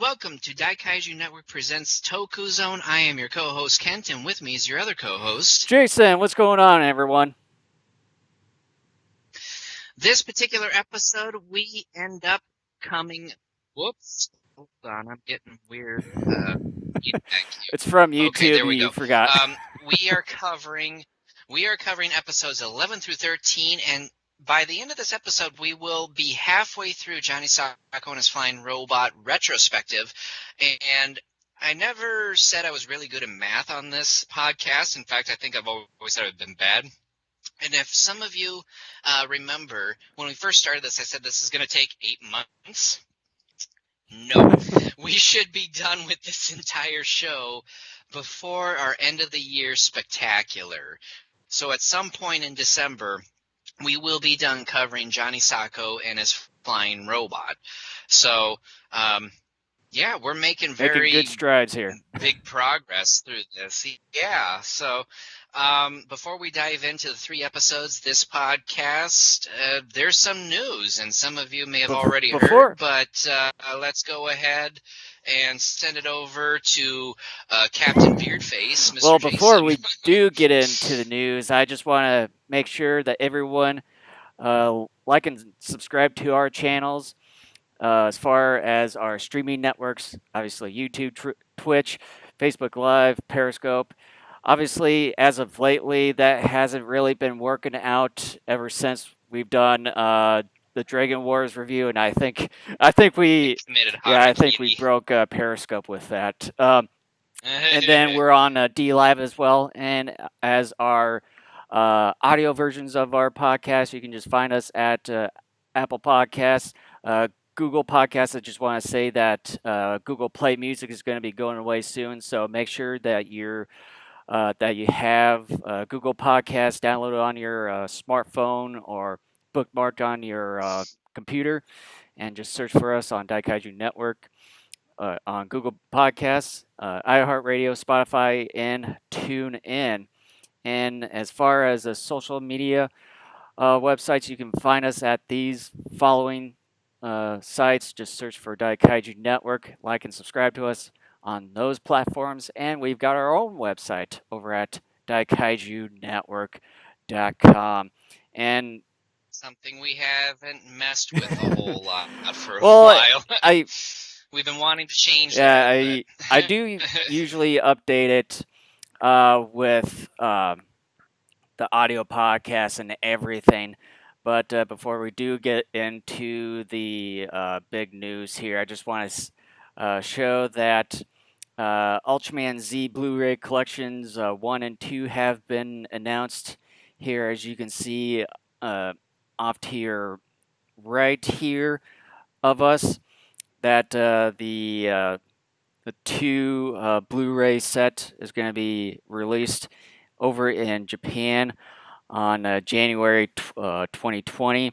Welcome to Kaiju Network presents TokuZone. I am your co-host Kent, and with me is your other co-host Jason. What's going on, everyone? This particular episode, we end up coming. Whoops! Hold on, I'm getting weird feedback It's from here. Okay, YouTube. there we You go. forgot. We are covering episodes 11 through 13, and by the end of this episode, we will be halfway through Johnny Sokko and his Flying Robot retrospective. And I never said I was really good at math on this podcast. In fact, I think I've always said I've been bad. And if some of you remember, when we first started this, I said this is going to take 8 months. No, we should be done with this entire show before our end of the year spectacular. So at some point in December, we will be done covering Johnny Sokko and his flying robot. So, yeah, we're making very good strides here. big progress through this. Yeah, so before we dive into the 3 episodes this podcast, there's some news, and some of you may have already heard, but let's go ahead and send it over to Captain Beardface, Mr. Well, Jason. before we do get into the news, I just want to make sure that everyone like and subscribe to our channels. As far as our streaming networks, obviously YouTube, Twitch, Facebook Live, Periscope. Obviously, as of lately, that hasn't really been working out ever since we've done the Dragon Wars review, and I think we broke Periscope with that. And then we're on D Live as well, and as our audio versions of our podcast, you can just find us at Apple Podcasts. Google Podcasts. I just want to say that Google Play Music is going to be going away soon, so make sure that you have Google Podcasts downloaded on your smartphone or bookmarked on your computer, and just search for us on Daikaiju Network on Google Podcasts, iHeartRadio, Spotify, and TuneIn. And as far as the social media websites, you can find us at these following sites. Just search for Daikaiju Network, like and subscribe to us on those platforms. And we've got our own website over at daikaijunetwork.com. And something we haven't messed with a whole lot for a while. We've been wanting to change that. I do usually update it with the audio podcast and everything. But before we do get into the big news here, I just want to show that Ultraman Z Blu-ray collections 1 and 2 have been announced here, as you can see off to your right here of us, that the 2 Blu-ray set is going to be released over in Japan on January 2020.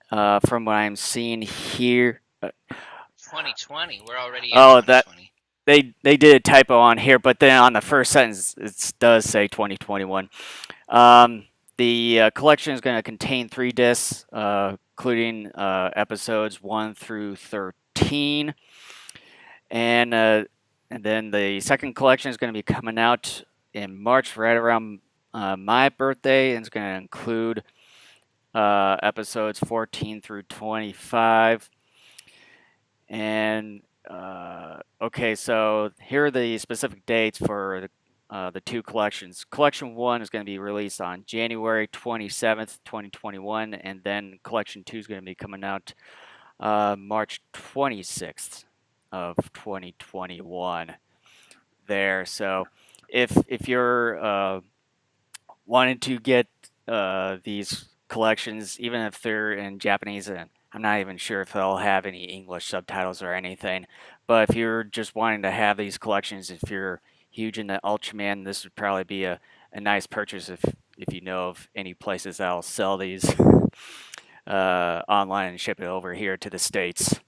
From what I'm seeing here, 2020. We're already in 2020. They did a typo on here, but then on the first sentence it does say 2021. The collection is going to contain 3 discs, including episodes 1 through 13, and then the second collection is going to be coming out in March, right around my birthday, and it's going to include episodes 14 through 25. And okay, so here are the specific dates for the 2 collections. Collection 1 is going to be released on January 27th, 2021, and then Collection 2 is going to be coming out March 26th of 2021. There, so if you're wanting to get these collections, even if they're in Japanese, and I'm not even sure if they'll have any English subtitles or anything, but if you're just wanting to have these collections, if you're huge into Ultraman, this would probably be a nice purchase if you know of any places that'll sell these online and ship it over here to the States.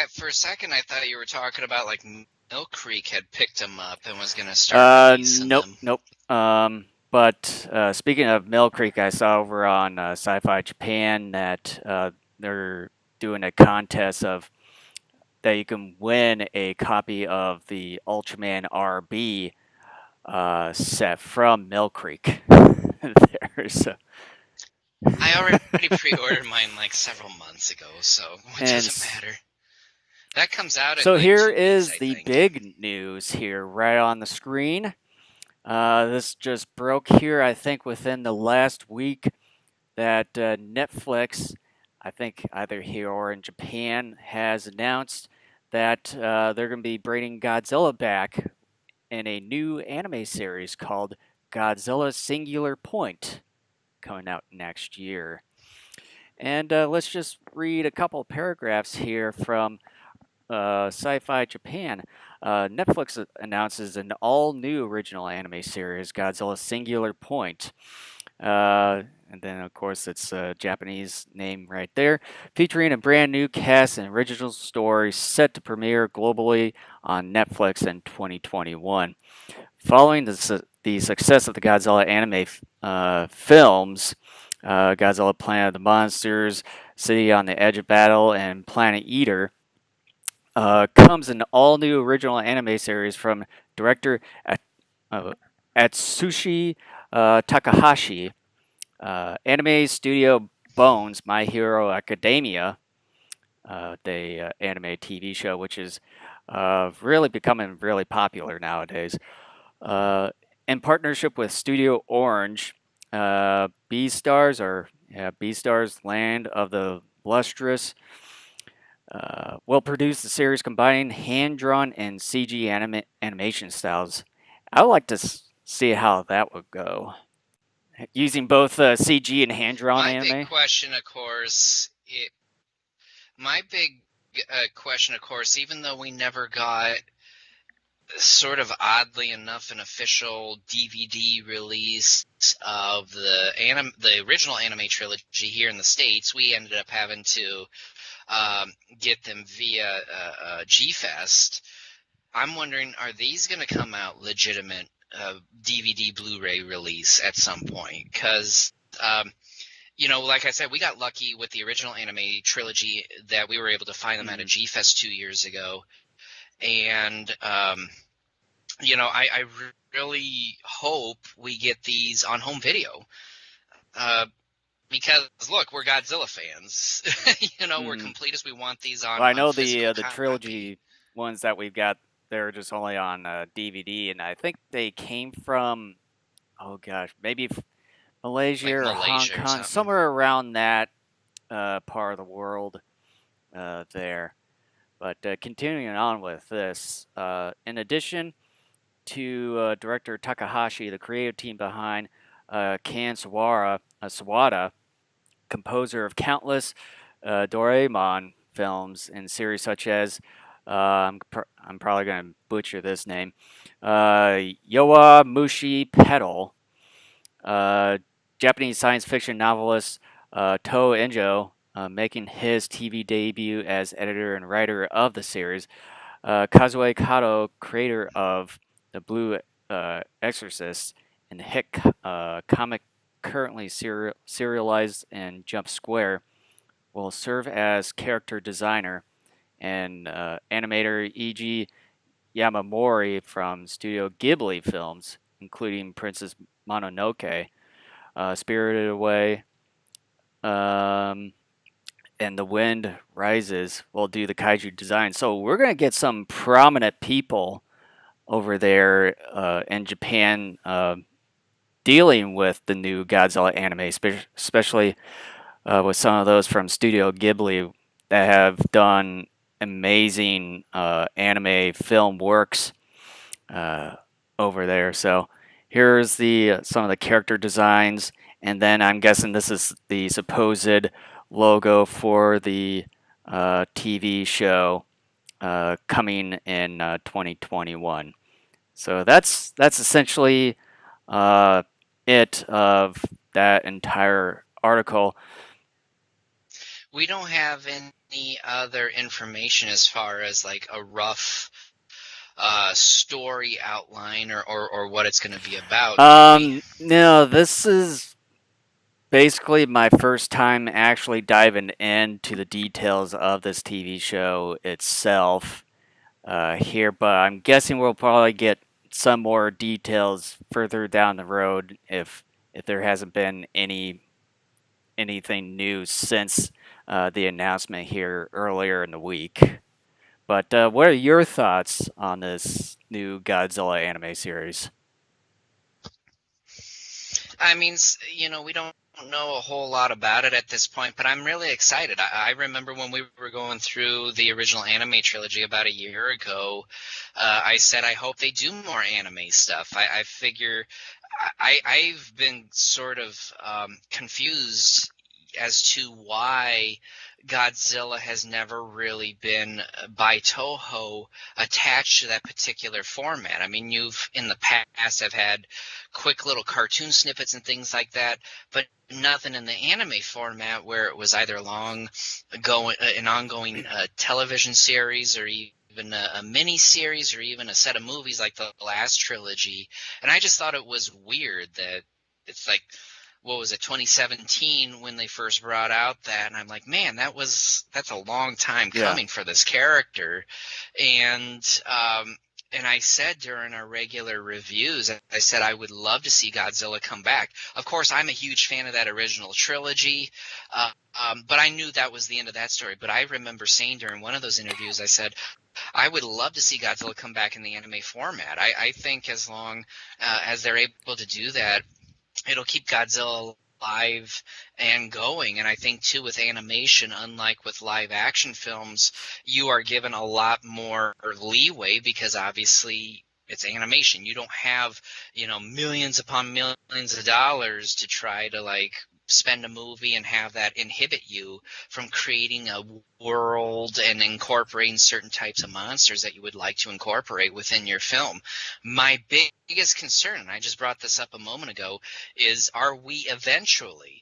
For a second, I thought you were talking about like Milk Creek had picked them up and was going to start releasing them. Nope. But speaking of Mill Creek, I saw over on Sci-Fi Japan that they're doing a contest of that you can win a copy of the Ultraman RB set from Mill Creek. There, so. I already pre-ordered mine like several months ago, so it And doesn't matter. That comes out in so like here 2 weeks, is I the think. big news here right on the screen. This just broke here, I think, within the last week that Netflix, I think either here or in Japan, has announced that they're going to be bringing Godzilla back in a new anime series called Godzilla Singular Point, coming out next year. And let's just read a couple of paragraphs here from Sci-Fi Japan. Netflix announces an all-new original anime series, Godzilla Singular Point. And then, of course, it's a Japanese name right there, featuring a brand new cast and original story set to premiere globally on Netflix in 2021. Following the success of the Godzilla anime films, Godzilla Planet of the Monsters, City on the Edge of Battle, and Planet Eater, comes an all-new original anime series from director Atsushi Takahashi. Anime studio Bones, My Hero Academia, the anime TV show, which is really becoming really popular nowadays. In partnership with Studio Orange, Beastars, or Beastars Land of the Lustrous, will produce the series combining hand-drawn and CG animation styles. I would like to see how that would go. Using both CG and hand-drawn My big anime. question, of course, my big question, of course, even though we never got, sort of oddly enough, an official DVD release of the original anime trilogy here in the States, we ended up having to get them via G-Fest. I'm wondering, are these going to come out legitimate DVD Blu-ray release at some point? Because like I said, we got lucky with the original anime trilogy that we were able to find them at a G-Fest 2 years ago. And, I really hope we get these on home video. Because, look, we're Godzilla fans. We're complete as we want these on, well, I know physical the copy. trilogy ones that we've got, they're just only on DVD, and I think they came from, oh gosh, maybe Malaysia Like or Hong Malaysia or Kong, something. somewhere around that part of the world there. But continuing on with this, in addition to director Takahashi, the creative team behind Kan Sawada, composer of countless Doraemon films and series such as, I'm probably going to butcher this name, Yowa Mushi Pedal, Japanese science fiction novelist To Enjo, making his TV debut as editor and writer of the series. Kazue Kato, creator of The Blue Exorcist and the hit comic currently serialized in Jump Square, will serve as character designer, and animator E.G. Yamamori from Studio Ghibli films, including Princess Mononoke, Spirited Away, and The Wind Rises, will do the kaiju design. So we're going to get some prominent people over there in Japan dealing with the new Godzilla anime, especially with some of those from Studio Ghibli that have done amazing anime film works over there. So here's the some of the character designs, and then I'm guessing this is the supposed logo for the TV show coming in 2021. So that's essentially it of that entire article. We don't have any other information as far as like a rough story outline or what it's going to be about. No, this is basically my first time actually diving into the details of this TV show itself here, but I'm guessing we'll probably get some more details further down the road if there hasn't been anything new since the announcement here earlier in the week. But what are your thoughts on this new Godzilla anime series? I mean, we don't know a whole lot about it at this point, but I'm really excited. I remember when we were going through the original anime trilogy about a year ago, I said I hope they do more anime stuff. I figure I've been sort of confused as to why Godzilla has never really been by Toho attached to that particular format. I mean, you've in the past have had quick little cartoon snippets and things like that, but nothing in the anime format where it was either an ongoing television series or even a mini series or even a set of movies like the last trilogy. And I just thought it was weird that it's like, what was it, 2017 when they first brought out that, and I'm like, man, that's a long time Yeah. coming for this character. And I said during our regular reviews, I said I would love to see Godzilla come back. Of course, I'm a huge fan of that original trilogy, but I knew that was the end of that story. But I remember saying during one of those interviews, I said, I would love to see Godzilla come back in the anime format. I think as long as they're able to do that, it'll keep Godzilla alive and going. And I think too, with animation, unlike with live action films, you are given a lot more leeway because obviously it's animation. You don't have, millions upon millions of dollars to try to spend a movie and have that inhibit you from creating a world and incorporating certain types of monsters that you would like to incorporate within your film. My biggest concern, and I just brought this up a moment ago, is are we eventually,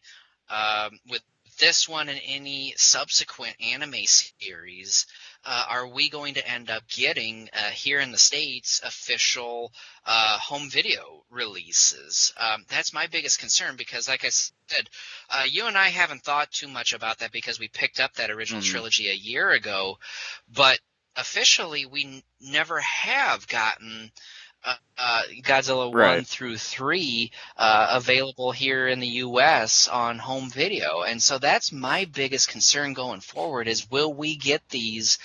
with this one and any subsequent anime series, are we going to end up getting here in the States official home video releases? That's my biggest concern because, like I said, you and I haven't thought too much about that because we picked up that original Mm, trilogy a year ago, but officially we never have gotten Godzilla 1 right. through 3 available here in the US on home video. And so that's my biggest concern going forward is will we get these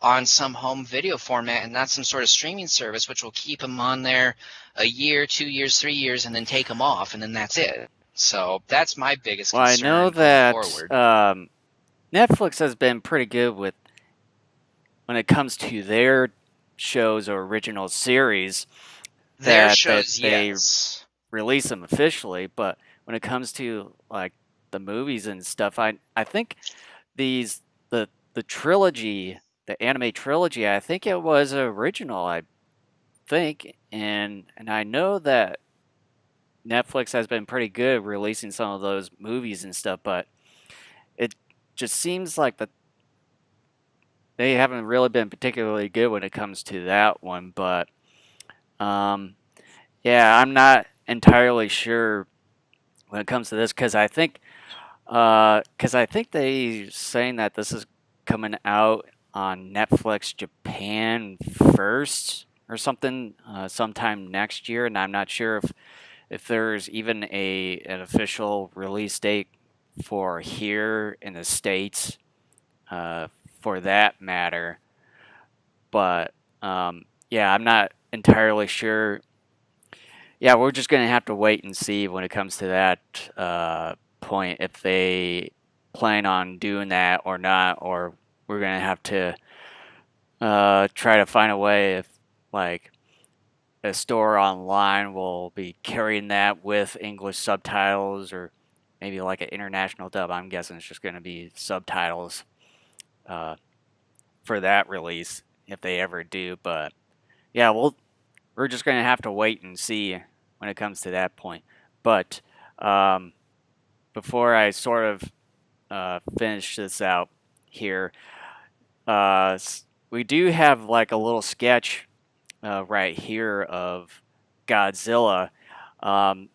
on some home video format and not some sort of streaming service which will keep them on there a year, 2 years, 3 years, and then take them off, and then that's it. So that's my biggest Well, I know concern going that forward. Netflix has been pretty good with when it comes to their shows or original series Their that shows, they yes. release them officially, but when it comes to like the movies and stuff, I think these the trilogy, the anime trilogy, I think it was original, I think, and I know that Netflix has been pretty good releasing some of those movies and stuff, but it just seems like that they haven't really been particularly good when it comes to that one. But um, yeah, I'm not entirely sure when it comes to this because I think they saying that this is coming out on Netflix Japan first or something sometime next year, and I'm not sure if there's even an official release date for here in the states uh, for that matter. But yeah, I'm not entirely sure. Yeah, we're just gonna have to wait and see when it comes to that point if they plan on doing that or not, or we're gonna have to try to find a way if like a store online will be carrying that with English subtitles or maybe like an international dub. I'm guessing it's just going to be subtitles uh, for that release if they ever do. But yeah, we're just going to have to wait and see when it comes to that point. But um, before I sort of finish this out here, we do have like a little sketch right here of Godzilla. Um,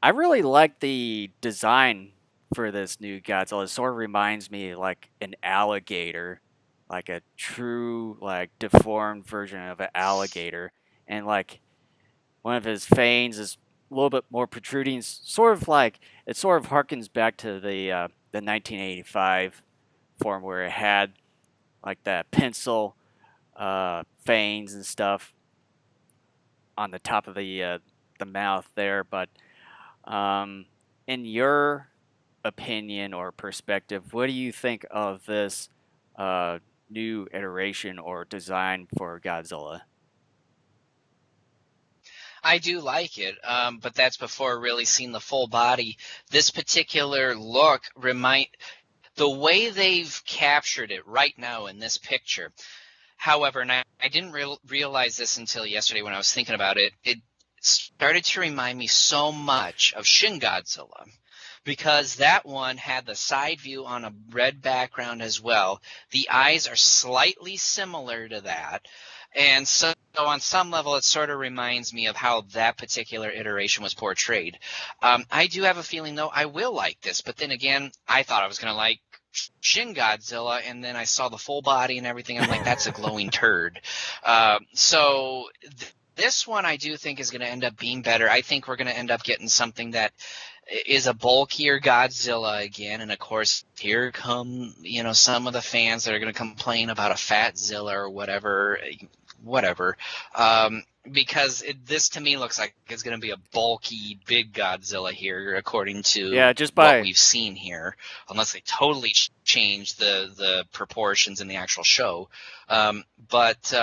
I really like the design for this new Godzilla. It sort of reminds me like an alligator, like a true like deformed version of an alligator, and like one of his fangs is a little bit more protruding, sort of like it sort of harkens back to the 1985 form where it had like that pencil fangs and stuff on the top of the mouth there. But um, in your opinion or perspective, what do you think of this uh, new iteration or design for Godzilla? I do like it, but that's before really seeing the full body. This particular look the way they've captured it right now in this picture. However, and I didn't realize this until yesterday when I was thinking about it. It started to remind me so much of Shin Godzilla, because that one had the side view on a red background as well. The eyes are slightly similar to that. And so on some level, it sort of reminds me of how that particular iteration was portrayed. I do have a feeling, though, I will like this. But then again, I thought I was going to like Shin Godzilla, and then I saw the full body and everything. I'm like, that's a glowing turd. This one I do think is going to end up being better. I think we're going to end up getting something that is a bulkier Godzilla again, and of course here come some of the fans that are going to complain about a fat Zilla or whatever, because this to me looks like it's going to be a bulky big Godzilla here, according to Yeah, just what by we've seen here, unless they totally change the proportions in the actual show. But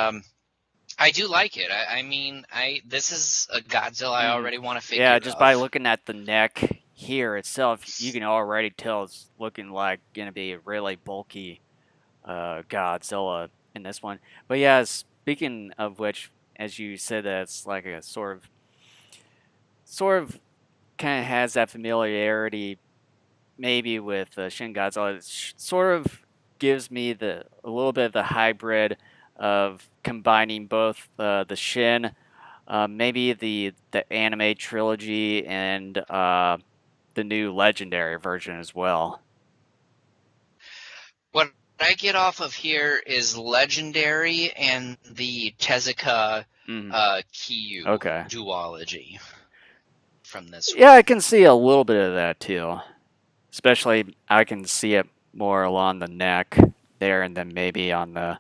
I do like it. I mean, this is a Godzilla I already want a yeah, figure just by of. looking at the neck here itself, you can already tell it's looking like gonna be a really bulky Godzilla in this one. But yeah, speaking of which, as you said, that's like a sort of kind of has that familiarity maybe with Shin Godzilla. It sort of gives me a little bit of the hybrid of combining both the Shin, maybe the anime trilogy, and the new Legendary version as well. What I get off of here is Legendary and the Tezuka Mm, Kiyu okay. duology from this Yeah, I one. can see a little bit of that too. Especially, I can see it more along the neck there, and then maybe on the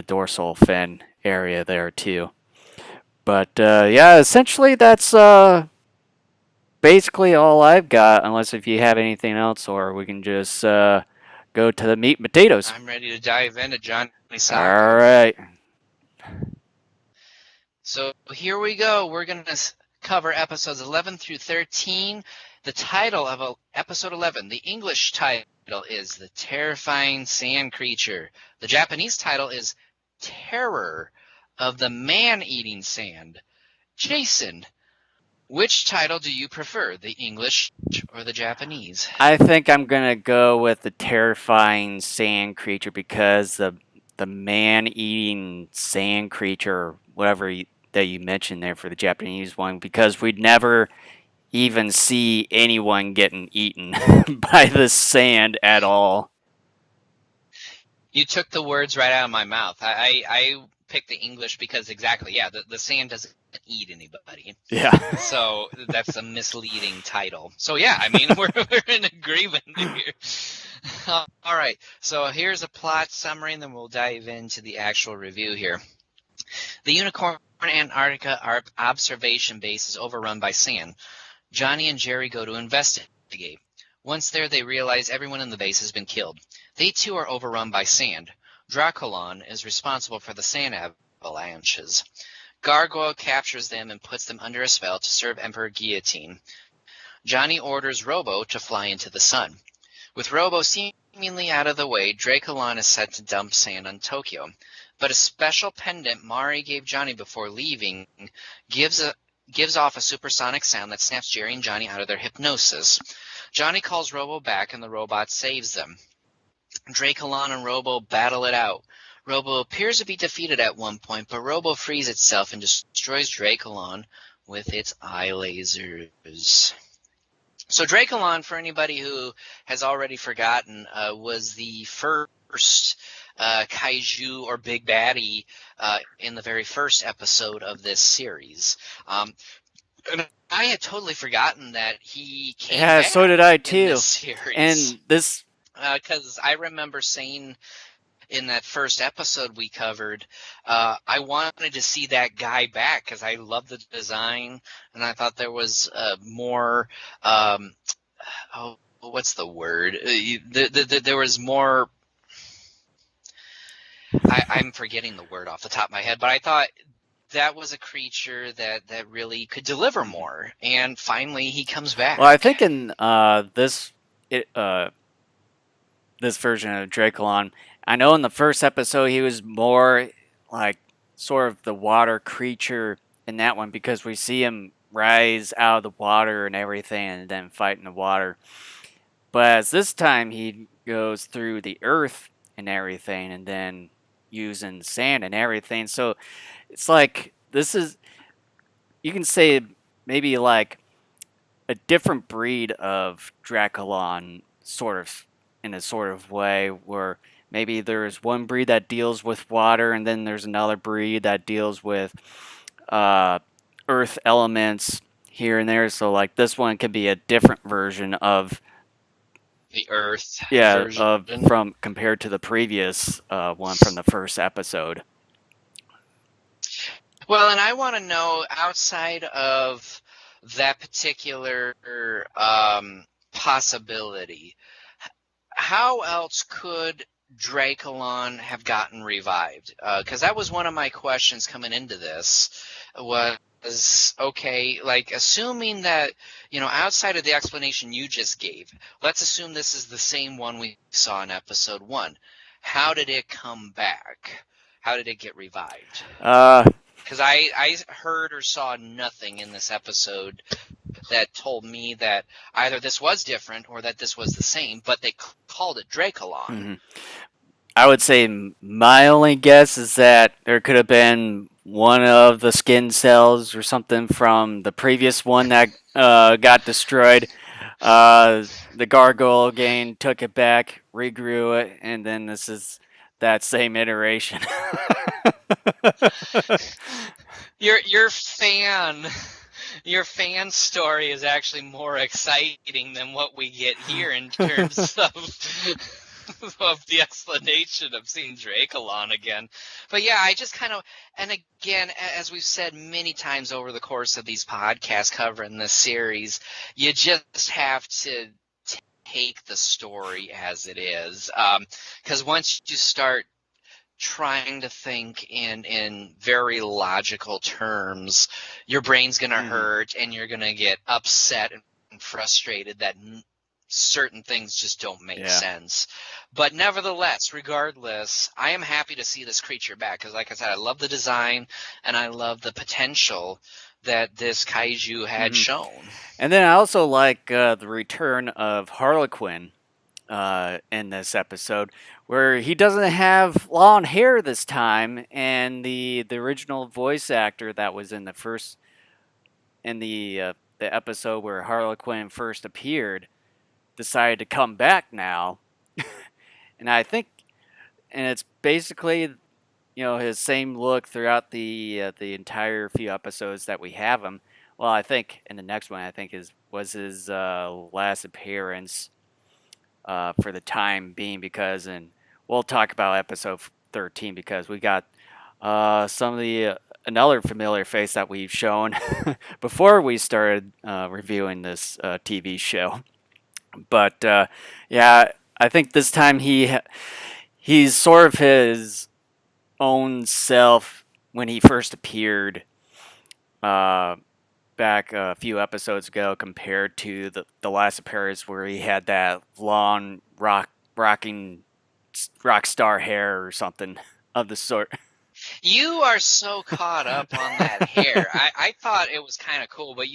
dorsal fin area there too. But yeah, essentially that's basically all I've got. Unless if you have anything else, or we can just go to the meat and potatoes. I'm ready to dive into Johnny All Sokko. right. So here we go. We're going to cover episodes 11 through 13. The title of episode 11, the English title is The Terrifying Sand Creature. The Japanese title is Terror of the Man-Eating Sand. Jason, which title do you prefer, the English or the Japanese? I think I'm gonna go with the terrifying sand creature because the man-eating sand creature, whatever that you mentioned there for the Japanese one, because we'd never even see anyone getting eaten by the sand at all. You took the words right out of my mouth. I picked the English because exactly, yeah, the sand doesn't eat anybody. Yeah. So that's a misleading title. So yeah, I mean, we're in agreement here. All right, so here's a plot summary, and then we'll dive into the actual review here. The Unicorn Antarctica observation base is overrun by sand. Johnny and Jerry go to investigate. Once there, they realize everyone in the base has been killed. They too are overrun by sand. Draculon is responsible for the sand avalanches. Gargoyle captures them and puts them under a spell to serve Emperor Guillotine. Johnny orders Robo to fly into the sun. With Robo seemingly out of the way, Draculon is set to dump sand on Tokyo. But a special pendant Mari gave Johnny before leaving gives off a supersonic sound that snaps Jerry and Johnny out of their hypnosis. Johnny calls Robo back and the robot saves them. Draculon and Robo battle it out. Robo appears to be defeated at one point, but Robo frees itself and destroys Draculon with its eye lasers. So Draculon, for anybody who has already forgotten, was the first kaiju or big baddie in the very first episode of this series. And I had totally forgotten that he came Yeah, so did back I in this too. series. And this, Because I remember saying in that first episode we covered, I wanted to see that guy back because I love the design, and I thought there was more. Oh, what's the word? There was more. I'm forgetting the word off the top of my head, but I thought that was a creature that really could deliver more, and finally he comes well, I back. think in this version of Draculon, I know in the first episode he was more like sort of the water creature in that one because we see him rise out of the water and everything and then fight in the water. But as this time he goes through the earth and everything and then using sand and everything. So it's like this is, you can say, maybe like a different breed of Draculon, sort of in a sort of way, where maybe there's one breed that deals with water, and then there's another breed that deals with uh, earth elements here and there. So like this one could be a different version of, The Earth yeah, version. of from compared to the previous one from the first episode. Well, and I want to know, outside of that particular possibility, how else could Draculon have gotten revived? Because that was one of my questions coming into this. Was okay, like assuming that, outside of the explanation you just gave, let's assume this is the same one we saw in episode 1. How did it come back? How did it get revived? Uh, Because I heard or saw nothing in this episode that told me that either this was different or that this was the same, but they called it Draculon. mm-hmm. I would say my only guess is that there could have been one of the skin cells or something from the previous one that got destroyed. The gargoyle again took it back, regrew it, and then this is that same iteration. Your fan your fan story is actually more exciting than what we get here in terms of the explanation of seeing Draculon again. But yeah, I just kind of, and again, as we've said many times over the course of these podcasts covering this series, you just have to take the story as it is. Because once you start trying to think in very logical terms, your brain's going to hurt and you're going to get upset and frustrated that certain things just don't make sense. But nevertheless, regardless, I am happy to see this creature back because, like I said, I love the design and I love the potential that this kaiju had shown. And then I also like the return of Harlequin in this episode, where he doesn't have long hair this time, and the original voice actor that was in the first, in the episode where Harlequin first appeared, decided to come back now, and I think, and it's basically, his same look throughout the entire few episodes that we have him. Well, I think in the next one, I think was his last appearance for the time being, because, and we'll talk about episode 13 because we got some of the another familiar face that we've shown before we started reviewing this TV show. But yeah, I think this time he's sort of his own self when he first appeared back a few episodes ago, compared to the last appearance where he had that long rocking rock star hair or something of the sort. You are so caught up on that hair. I thought it was kind of cool, but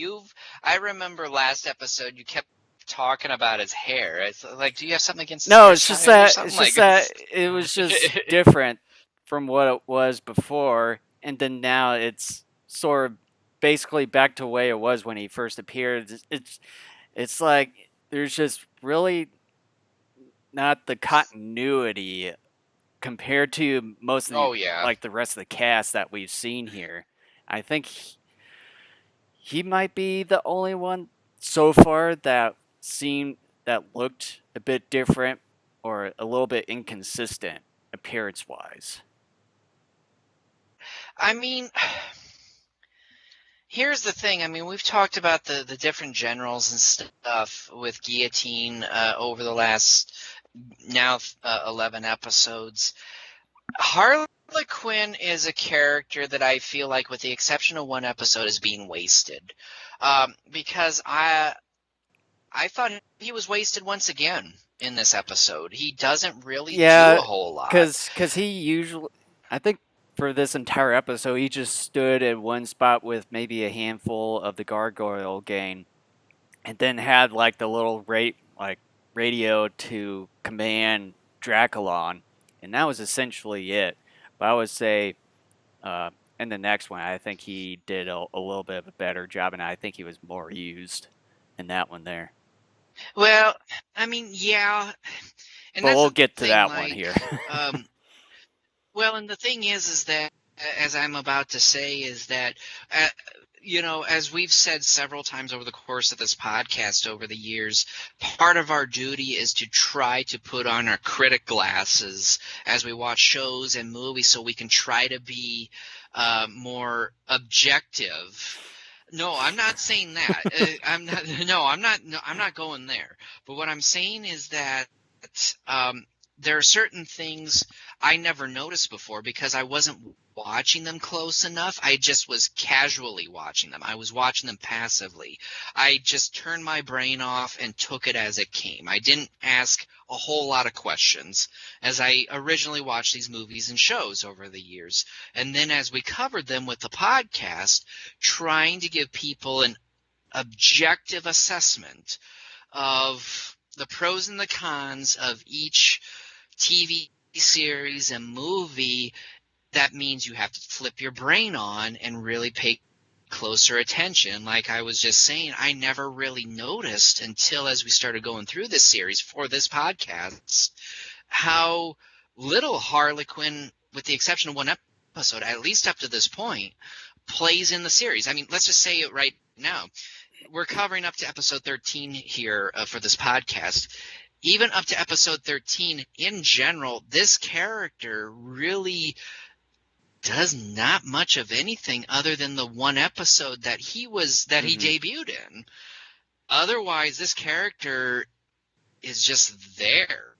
I remember last episode you kept talking about his hair. It's like, do you have something against his No, it's just hairstyle or that something? it was just different from what it was before, and then now it's sort of basically back to the way it was when he first appeared. It's like there's just really not the continuity compared to most of the Oh yeah. like the rest of the cast that we've seen here. I think he might be the only one so far that looked a bit different or a little bit inconsistent appearance wise. I mean, here's the thing. I mean, we've talked about the different generals and stuff with Guillotine over the last now 11 episodes. Harley Quinn is a character that I feel like, with the exception of one episode, is being wasted. Because I thought he was wasted once again in this episode. He doesn't really do Yeah, a whole lot. because he usually, I think for this entire episode, he just stood at one spot with maybe a handful of the gargoyle gang, and then had like the little radio to command Draculon, and that was essentially it. But I would say, uh, in the next one, I think he did a little bit of a better job, and I think he was more used in that one there. Well, I mean, yeah, and But that's we'll the get to thing. that one Like, here. well, and the thing is that, as I'm about to say, is that, uh, as we've said several times over the course of this podcast over the years, part of our duty is to try to put on our critic glasses as we watch shows and movies, so we can try to be more objective. No, I'm not saying that. I'm not. No, I'm not. No, I'm not going there. But what I'm saying is that there are certain things I never noticed before because I wasn't watching them close enough. I just was casually watching them. I was watching them passively. I just turned my brain off and took it as it came. I didn't ask a whole lot of questions as I originally watched these movies and shows over the years. And then as we covered them with the podcast, trying to give people an objective assessment of the pros and the cons of each TV series and movie, that means you have to flip your brain on and really pay closer attention. Like I was just saying, I never really noticed until as we started going through this series for this podcast how little Harley Quinn, with the exception of one episode, at least up to this point, plays in the series. I mean, let's just say it right now. We're covering up to episode 13 here for this podcast. Even up to episode 13, in general, this character really does not much of anything other than the one episode that he debuted in. Otherwise, this character is just there.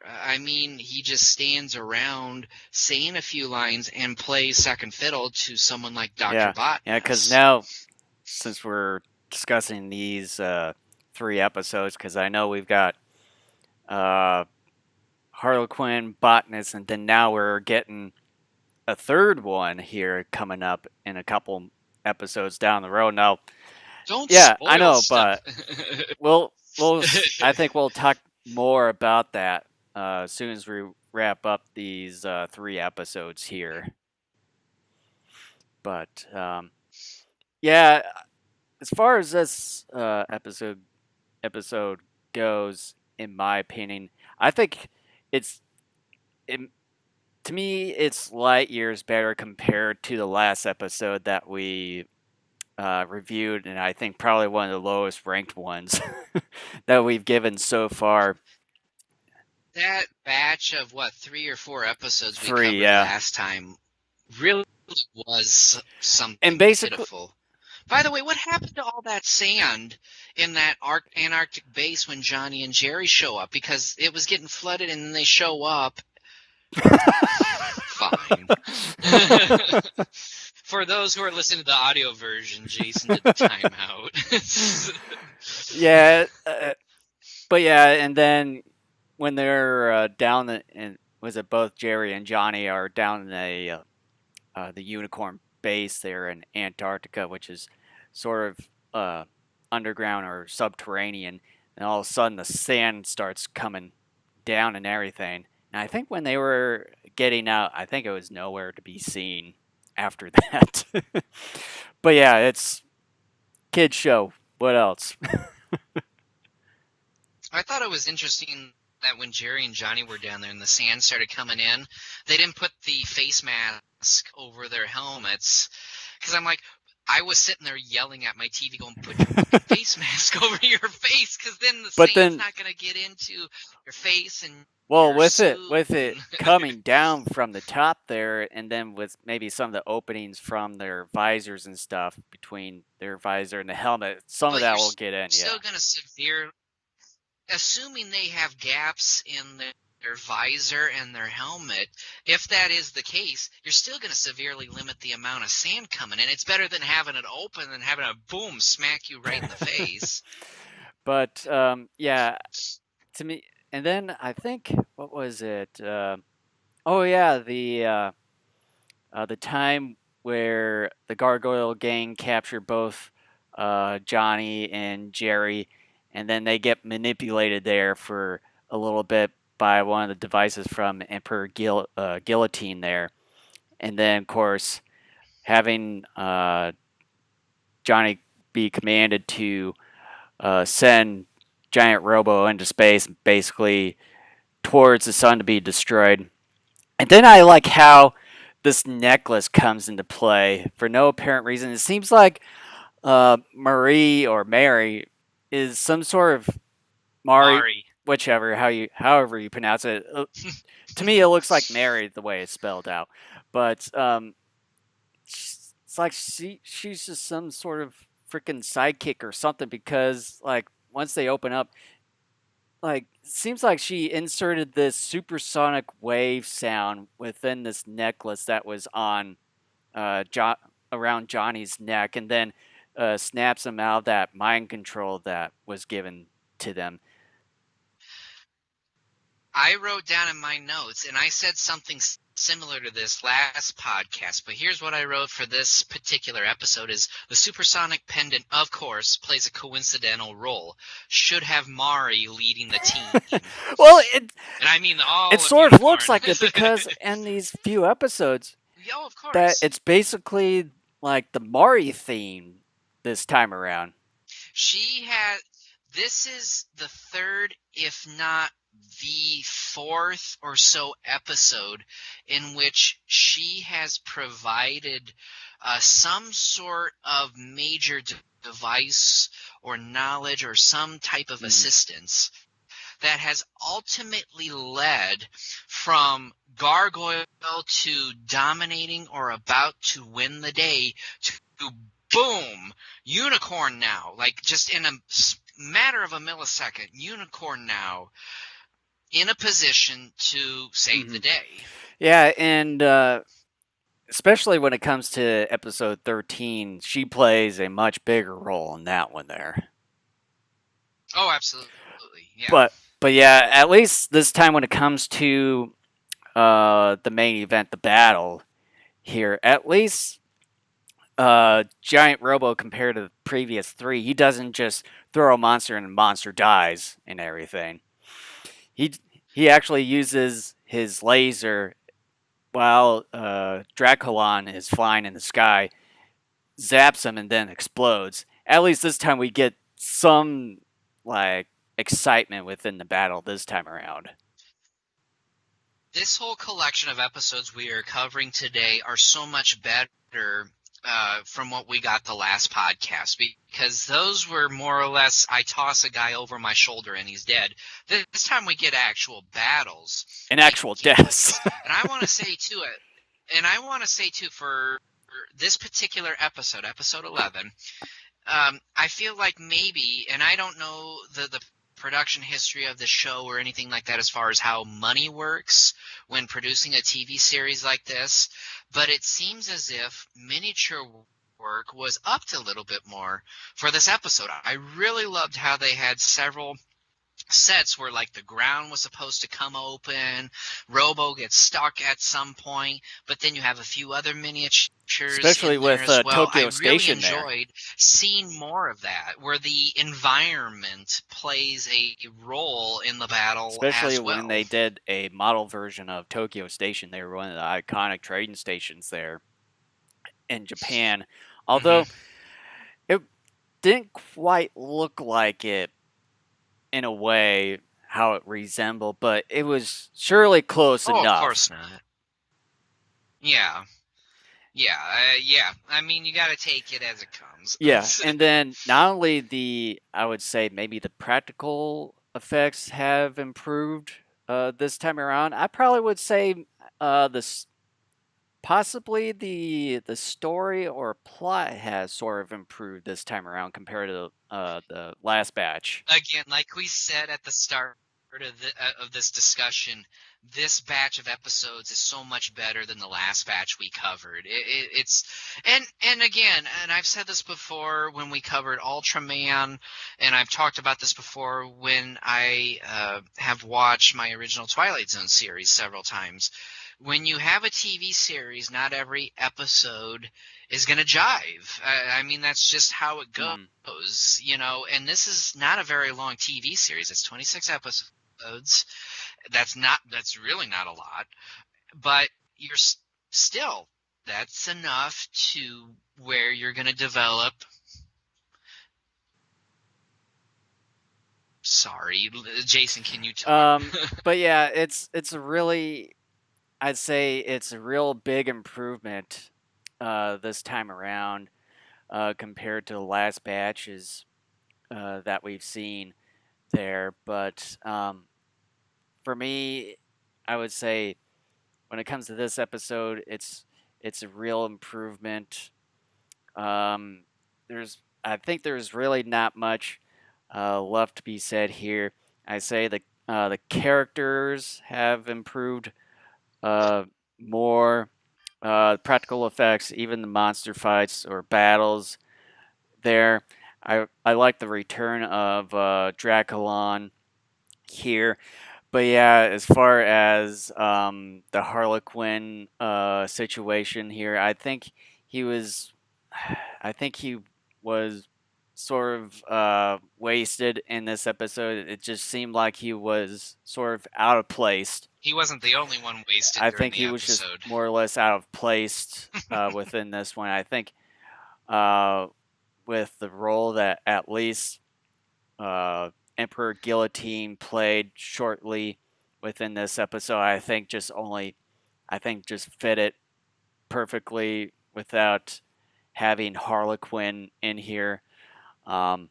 I mean, he just stands around saying a few lines and plays second fiddle to someone like Dr. Bottas. Yeah, because now, since we're discussing these 3 episodes, because I know we've got Harlequin, Botanist, and then now we're getting a third one here coming up in a couple episodes down the road. Now, don't yeah, spoil I know, stuff. but I think we'll talk more about that as soon as we wrap up these 3 episodes here. But yeah, as far as this episode goes, in my opinion, I think it's to me it's light years better compared to the last episode that we reviewed, and I think probably one of the lowest ranked ones that we've given so far. That batch of 3 or 4 episodes we 3, covered yeah. last time really was something And basically, pitiful. By the way, what happened to all that sand in that Antarctic base when Johnny and Jerry show up? Because it was getting flooded and then they show up. Fine. For those who are listening to the audio version, Jason did the timeout. Yeah, but yeah, and then when they're down in, was it both Jerry and Johnny are down in the Unicorn base there in Antarctica, which is sort of underground or subterranean, and all of a sudden the sand starts coming down and everything. And I think when they were getting out, I think it was nowhere to be seen. after that. But yeah, it's kids show. What else? I thought it was interesting that when Jerry and Johnny were down there and the sand started coming in, they didn't put the face mask over their helmets. Because I'm like, I was sitting there yelling at my TV going, put your fucking face mask over your face, because then the But sand's then, not going to get into your face and well, your with it suit. with it coming down from the top there, and then with maybe some of the openings from their visors and stuff between their visor and the helmet, some of But you're that will get in. Yeah. still going to assuming they have gaps in their visor and their helmet, if that is the case, you're still going to severely limit the amount of sand coming in. It's better than having it open than having a boom smack you right in the face. But yeah, to me, and then I think what was it? Oh yeah, the time where the Gargoyle Gang capture both Johnny and Jerry, and then they get manipulated there for a little bit by one of the devices from Emperor Guillotine there, and then of course having Johnny be commanded to send Giant Robo into space, basically towards the sun to be destroyed. And then I like how this necklace comes into play for no apparent reason. It seems like Marie or Mary is some sort of Mari. whichever however you pronounce it. To me, it looks like Mary the way it's spelled out, but it's like she's just some sort of freaking sidekick or something because like once they open up, like seems like she inserted this supersonic wave sound within this necklace that was on jo- around Johnny's neck, and then snaps him out of that mind control that was given to them. I wrote down in my notes, and I said something similar to this last podcast, but here's what I wrote for this particular episode is the supersonic pendant, of course, plays a coincidental role. Should have Mari leading the team. Well, And I mean all it of sort of looks Unicorn. like it because in these few episodes Yeah, of that course. it's basically like the Mari theme this time around. She had. This is the third, if not the fourth or so episode in which she has provided some sort of major device or knowledge or some type of assistance that has ultimately led from Gargoyle to dominating or about to win the day to boom, Unicorn now. Like just in a matter of a millisecond, Unicorn now in a position to save the day. Yeah, and especially when it comes to episode 13, she plays a much bigger role in that one there. Oh, absolutely. Yeah. But yeah, at least this time when it comes to the main event, the battle here, at least Giant Robo compared to the previous three, he doesn't just throw a monster and the monster dies and everything. He actually uses his laser while Draculon is flying in the sky, zaps him and then explodes. At least this time we get some like excitement within the battle this time around. This whole collection of episodes we are covering today are so much better from what we got the last podcast, because those were more or less I toss a guy over my shoulder and he's dead. This time we get actual battles and actual deaths. And I want to say too, for this particular episode, episode 11, I feel like maybe, and I don't know the production history of the show or anything like that as far as how money works when producing a TV series like this, but it seems as if miniature work was upped a little bit more for this episode. I really loved how they had several sets where like the ground was supposed to come open, Robo gets stuck at some point, but then you have a few other miniatures especially in there with as well. Tokyo I Station really enjoyed seeing more of that, where the environment plays a role in the battle especially as well. when they did a model version of Tokyo Station. They were one of the iconic trading stations there. in Japan. Hmm. Although it didn't quite look like it in a way how it resembled, but it was surely close Oh, of enough. course not. Yeah. Yeah, yeah. I mean, you got to take it as it comes. Yeah, and then not only I would say maybe the practical effects have improved this time around. I probably would say this possibly the story or plot has sort of improved this time around compared to the last batch. Again, like we said at the start of this discussion, this batch of episodes is so much better than the last batch we covered. It's and again, and I've said this before when we covered Ultraman, and I've talked about this before when I have watched my original Twilight Zone series several times. When you have a TV series, not every episode is going to jive. I mean, that's just how it Mm. goes, you know. And this is not a very long TV series. It's 26 episodes. That's really not a lot, but you're still that's enough to where you're going to develop. Sorry, Jason, can you talk? But yeah, it's a really I'd say it's a real big improvement this time around compared to the last batches that we've seen there. But for me, I would say when it comes to this episode, it's a real improvement. Um, I think there's really not much left to be said here. I say the characters have improved uh, more. Practical effects, even the monster fights or battles there. I like the return of Draculon here. But yeah, as far as the Harlequin situation here, he was, I think he was sort of wasted in this episode. It just seemed like he was sort of out of place. He wasn't the only one wasted I during think the he was just episode. more or less out of place within this one. I think uh, with the role that at least uh, Emperor Guillotine played shortly within this episode, I think just fit it perfectly without having Harlequin in here. Um,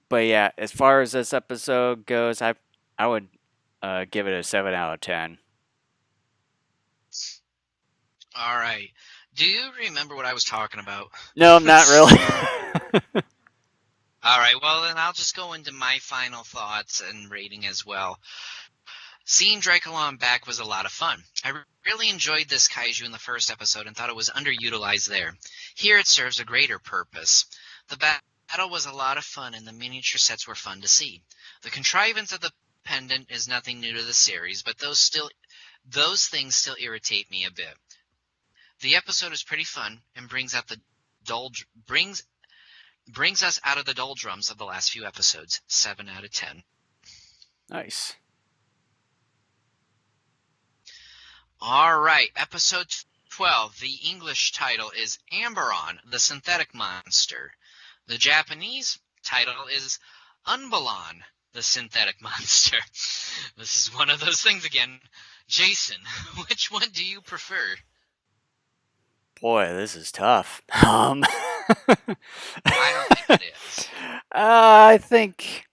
but yeah, as far as this episode goes, I would give it a 7 out of 10. All right. Do you remember what I was talking about? No, not really. All right, well, then I'll just go into my final thoughts and rating as well. Seeing Draculon back was a lot of fun. I really enjoyed this kaiju in the first episode and thought it was underutilized there. Here it serves a greater purpose. The battle was a lot of fun and the miniature sets were fun to see. The contrivance of the pendant is nothing new to the series, but those things still irritate me a bit. The episode is pretty fun and brings us out of the doldrums of the last few episodes. 7 out of 10. Nice. All right, episode 12. The English title is Amberon, the Synthetic Monster. The Japanese title is Unbalon, the Synthetic Monster. This is one of those things again. Jason, which one do you prefer? Boy, this is tough. I don't think it is. I think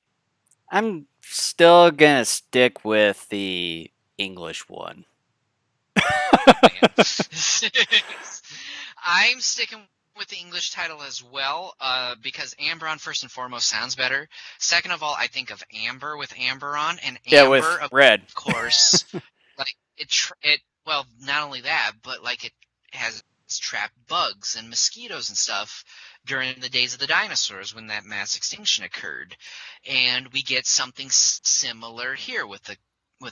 I'm still gonna stick with the English one. Man. I'm sticking with the English title as well, because Amberon first and foremost sounds better. Second of all, I think of Amber with Amberon, and Yeah, Amber, with red. of course, like it. Well, not only that, but like it has trapped bugs and mosquitoes and stuff during the days of the dinosaurs when that mass extinction occurred, and we get something similar here with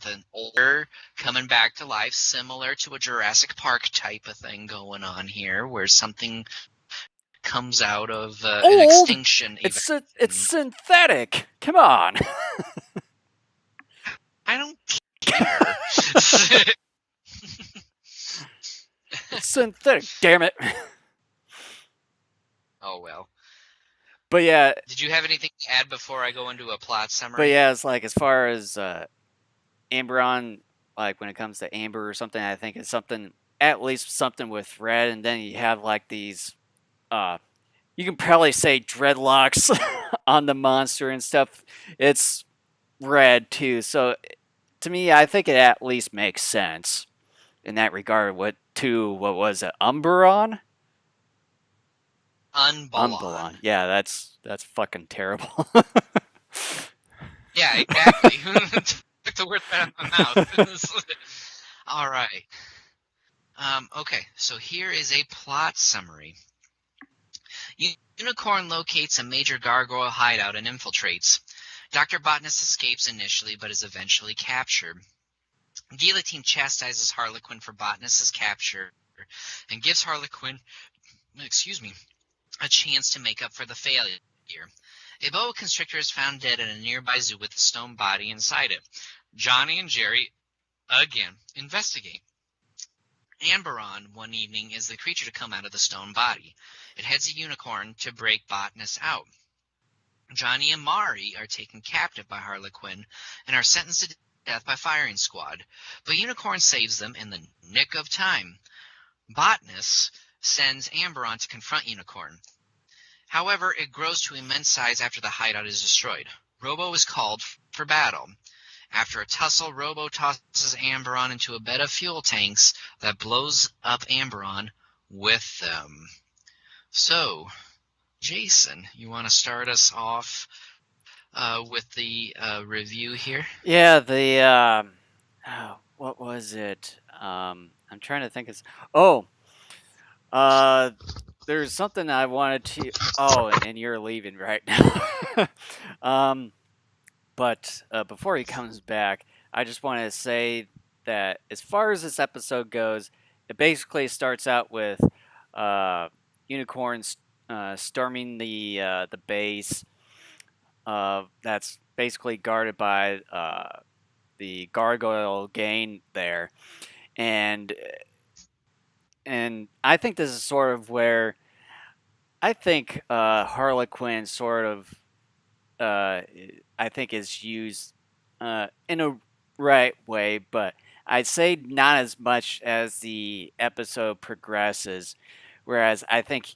an older coming back to life, similar to a Jurassic Park type of thing going on here, where something comes out of an Old. extinction event. It's synthetic. Come on. I don't care. It's synthetic. Damn it. Oh well. But yeah, Did you have anything to add before I go into a plot but summary? yeah, it's like as far as Amberon, like when it comes to Amber or something, I think it's something at least something with red, and then you have like these you can probably say dreadlocks on the monster and stuff. It's red too, so to me, I think it at least makes sense in that regard. What was it, Umberon? Unbalon. Umbelon. Yeah, that's fucking terrible. Yeah, exactly. Took the words right out of my mouth. All right. Okay, so here is a plot summary. Unicorn locates a major gargoyle hideout and infiltrates. Dr. Botanist escapes initially, but is eventually captured. Guillotine chastises Harlequin for Botanist's capture and gives Harlequin, a chance to make up for the failure. A boa constrictor is found dead in a nearby zoo with a stone body inside it. Johnny and Jerry, again, investigate. Amberon, one evening, is the creature to come out of the stone body. It heads a unicorn to break Botanist out. Johnny and Mari are taken captive by Harlequin and are sentenced to death by firing squad, but Unicorn saves them in the nick of time. Botanist sends Amberon to confront Unicorn. However, it grows to immense size after the hideout is destroyed. Robo is called for battle. After a tussle, Robo tosses Amberon into a bed of fuel tanks that blows up Amberon with them. So, Jason, you want to start us off with the review here? Yeah, the what was it? I'm trying to think. Oh, uh, there's something I wanted to. Oh, and you're leaving right now. um, but before he comes back, I just want to say that as far as this episode goes, it basically starts out with unicorns storming the base. That's basically guarded by the gargoyle gang there, and I think this is sort of where I think Harlequin sort of I think is used in a right way, but I'd say not as much as the episode progresses. Whereas I think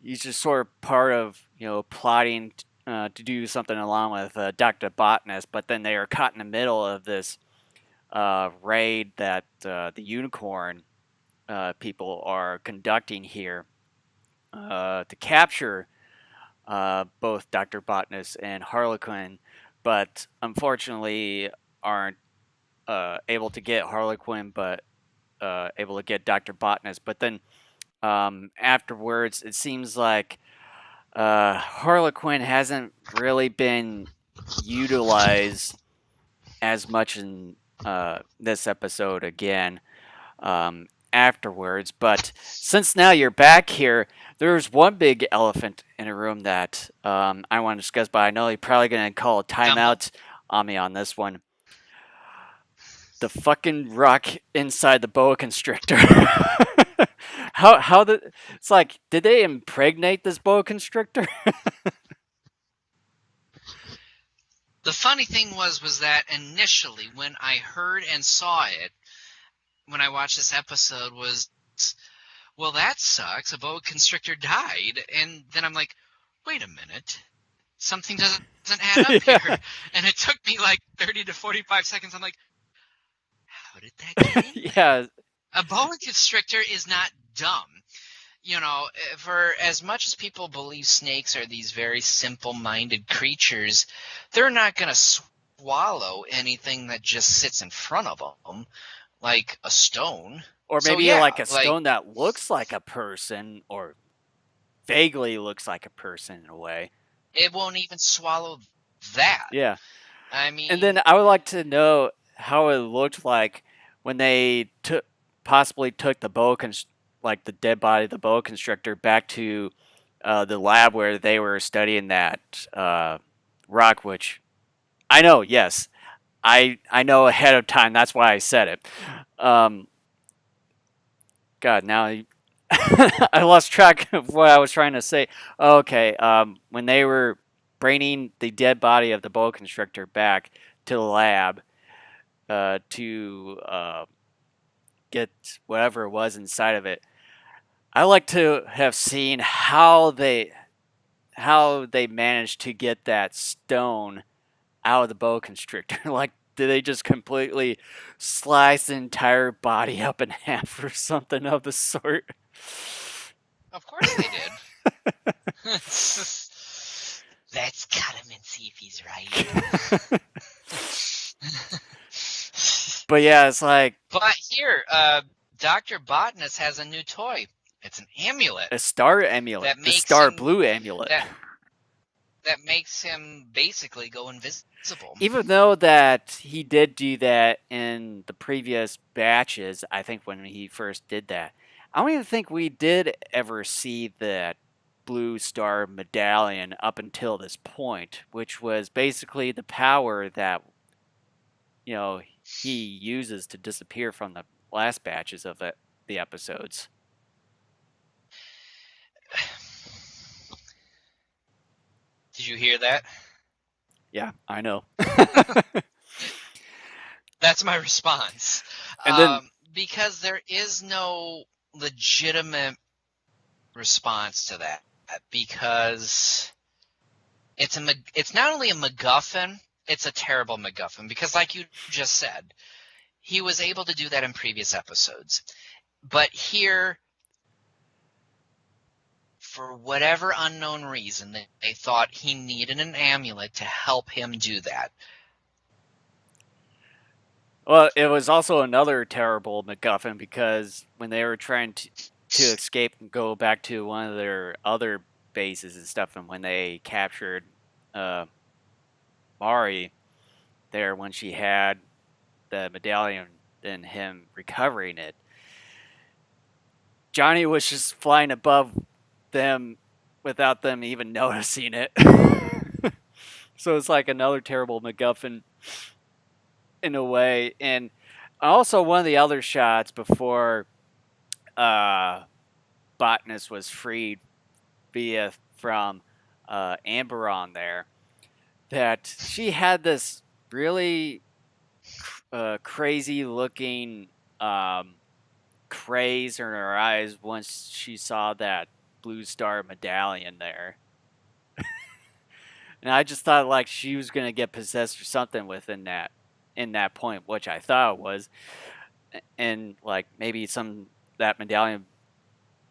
he's just sort of part of plotting to do something along with Dr. Botanist, but then they are caught in the middle of this raid that the unicorn people are conducting here to capture both Dr. Botanist and Harlequin, but unfortunately aren't able to get Harlequin, but able to get Dr. Botanist. But then afterwards, it seems like Harlequin hasn't really been utilized as much in this episode again afterwards. But since now you're back here, there's one big elephant in the room that I want to discuss, but I know you're probably going to call a timeout on me on this one. The fucking rock inside the boa constrictor. how the it's like, did they impregnate this boa constrictor? The funny thing was that initially when I heard and saw it, when I watched this episode, was, well, that sucks. A boa constrictor died. And then I'm like, wait a minute. Something doesn't add up Yeah. here. And it took me like 30 to 45 seconds. I'm like, how did that get in there? Yeah. A boa constrictor is not dumb. For as much as people believe snakes are these very simple-minded creatures, they're not going to swallow anything that just sits in front of them, like a stone. Or So maybe yeah, like a stone that looks like a person or vaguely looks like a person in a way. it won't even swallow that. Yeah. I mean, And then I would like to know how it looked like when they possibly took the like the dead body of the boa constrictor back to the lab where they were studying that rock, which I know, yes, I know ahead of time. That's why I said it. God, now I lost track of what I was trying to say. Okay, when they were bringing the dead body of the boa constrictor back to the lab to get whatever it was inside of it, I like to have seen how they managed to get that stone out of the boa constrictor. Like, did they just completely slice the entire body up in half or something of the sort? Of course they did. Let's cut him and see if he's right. But yeah, it's like. But here, Dr. Botanist has a new toy. It's an amulet. A star amulet. That The makes star him, blue amulet. That makes him basically go invisible. Even though that he did do that in the previous batches, I think when he first did that, I don't even think we did ever see that blue star medallion up until this point, which was basically the power that he uses to disappear from the last batches of the episodes. Did you hear that? Yeah, I know. That's my response. And then, because there is no legitimate response to that, because it's not only a MacGuffin, it's a terrible MacGuffin, because like you just said, he was able to do that in previous episodes. But here, for whatever unknown reason, they thought he needed an amulet to help him do that. Well, it was also another terrible MacGuffin, because when they were trying to escape and go back to one of their other bases and stuff, and when they captured Mari there, when she had the medallion and him recovering it, Johnny was just flying above them without them even noticing it. So it's like another terrible MacGuffin in a way. And also one of the other shots before Botanist was freed from Amberon there, that she had this really crazy looking craze in her eyes once she saw that blue star medallion there. And I just thought like she was gonna get possessed or something in that point, which I thought it was. And like maybe that medallion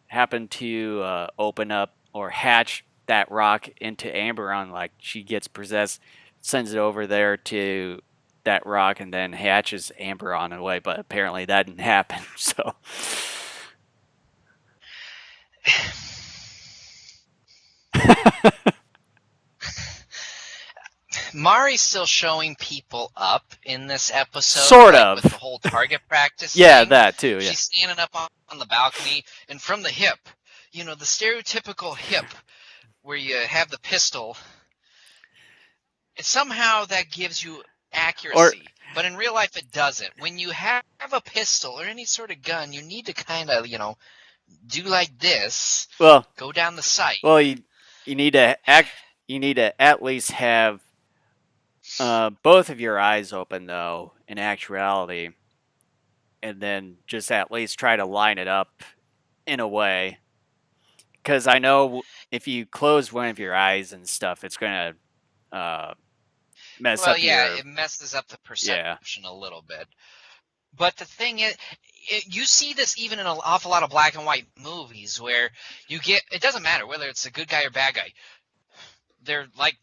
happened to open up or hatch that rock into Amberon, like she gets possessed, sends it over there to that rock, and then hatches Amberon away. But apparently that didn't happen. So Mari's still showing people up in this episode, sort of, with the whole target practice. Yeah, thing. that too. Yeah, she's standing up on the balcony, and from the hip, the stereotypical hip, where you have the pistol. Somehow that gives you accuracy, but in real life it doesn't. When you have a pistol or any sort of gun, you need to kind of, do like this. Well, go down the sight. Well, you need to at least have both of your eyes open, though, in actuality, and then just at least try to line it up in a way. Because I know if you close one of your eyes and stuff, it's going to mess up it messes up the perception a little bit. But the thing is, you see this even in an awful lot of black and white movies where it doesn't matter whether it's a good guy or bad guy. They're like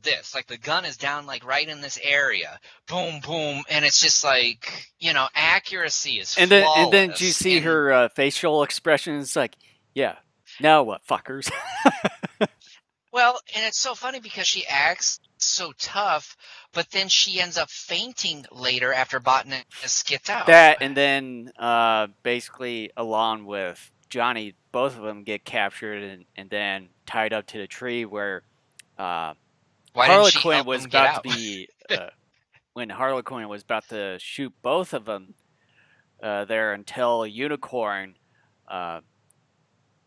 this, like the gun is down like right in this area, boom, boom, and it's just like, accuracy is flawless. And then do you see her facial expressions? Like, yeah, now what, fuckers? Well, and it's so funny because she acts so tough, but then she ends up fainting later after Botanist gets out. That, and then basically along with Johnny, both of them get captured and then tied up to the tree where Harlequin was about to be when Harlequin was about to shoot both of them there until Unicorn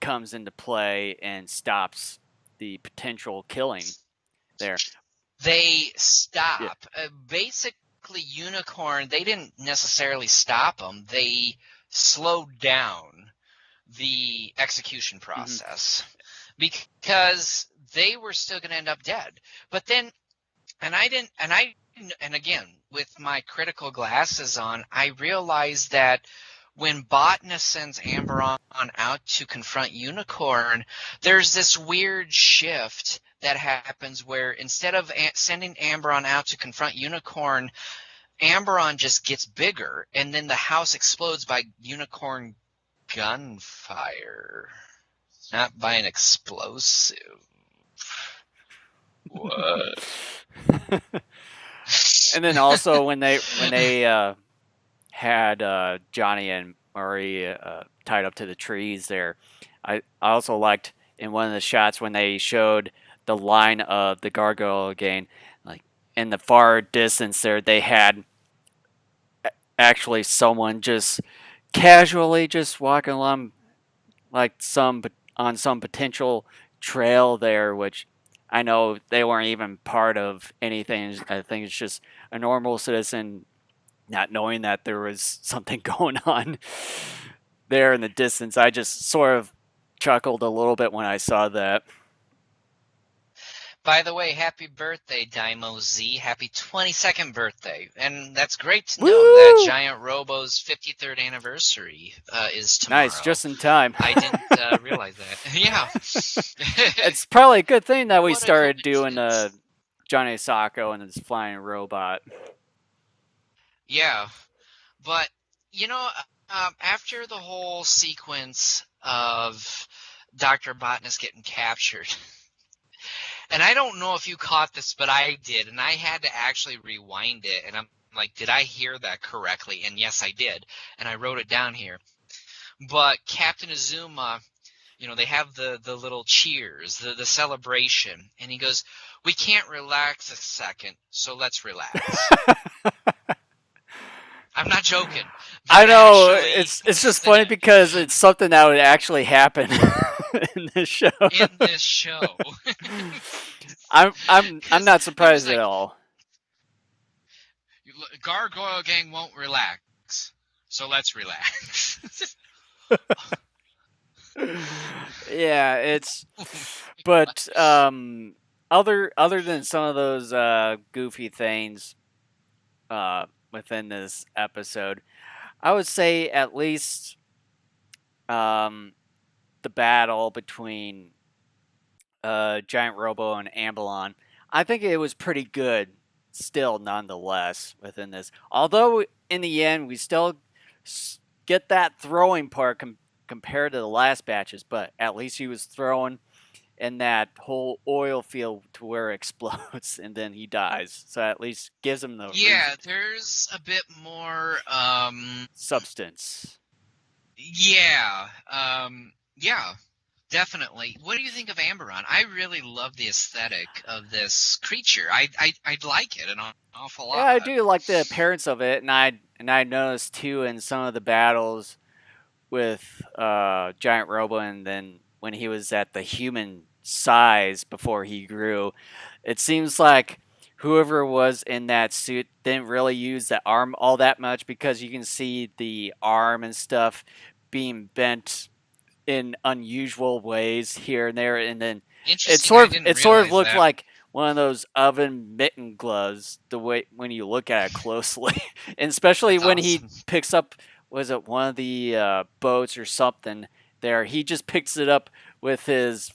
comes into play and stops the potential killing there. They Yeah. stop. Basically, Unicorn, they didn't necessarily stop them. They slowed down the execution process because they were still going to end up dead. But then, and again, with my critical glasses on, I realized that when Botna sends Amberon out to confront Unicorn, there's this weird shift that happens where instead of sending Amberon out to confront Unicorn, Amberon just gets bigger, and then the house explodes by Unicorn gunfire, not by an explosive. What? And then also when they had Johnny and Murray tied up to the trees there, I also liked in one of the shots when they showed the line of the gargoyle again, like in the far distance there, they had actually someone just casually just walking along like on some potential trail there, which I know they weren't even part of anything. I think it's just a normal citizen not knowing that there was something going on there in the distance. I just sort of chuckled a little bit when I saw that. By the way, happy birthday, Daimo Z. Happy 22nd birthday. And that's great to know that Woo! Giant Robo's 53rd anniversary is tomorrow. Nice, just in time. I didn't realize that. Yeah. It's probably a good thing that we What a started doing coincidence. Johnny Sokko and his flying robot. Yeah. But, after the whole sequence of Dr. Botnus getting captured, and I don't know if you caught this, but I did, and I had to actually rewind it, and I'm like, did I hear that correctly? And yes, I did, and I wrote it down here. But Captain Azuma, they have the little cheers, the celebration, and he goes, "We can't relax a second, so let's relax." I'm not joking. I know Actually, it's just funny because it's something that would actually happen in this show. in this show. I'm not surprised like, at all. Gargoyle Gang won't relax, so let's relax. Yeah, it's but other than some of those goofy things within this episode, I would say at least um the battle between Giant Robo and Ambalon, I think it was pretty good still nonetheless within this. Although in the end we still get that throwing part compared to the last batches, but at least he was throwing in that whole oil field to where it explodes and then he dies. So at least gives him the Yeah, there's a bit more substance. Yeah. Yeah. Definitely. What do you think of Amberon? I really love the aesthetic of this creature. I like it an awful lot. Yeah, I do like the appearance of it, and I noticed too in some of the battles with Giant Robo, and then when he was at the human size before he grew, it seems like whoever was in that suit didn't really use the arm all that much because you can see the arm and stuff being bent in unusual ways here and there, and then Interesting. I didn't sort of realize looked that. like one of those oven mitten gloves the way when you look at it closely, and especially That's when awesome. he picks up was it one of the boats or something there he just picks it up with his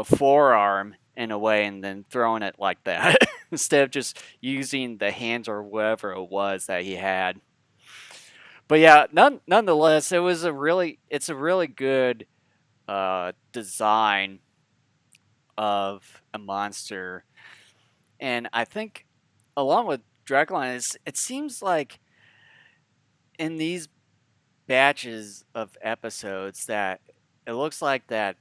forearm in a way and then throwing it like that instead of just using the hands or whatever it was that he had. But yeah, nonetheless, it's a really good design of a monster, and I think along with Dracula, it seems like in these batches of episodes that it looks like that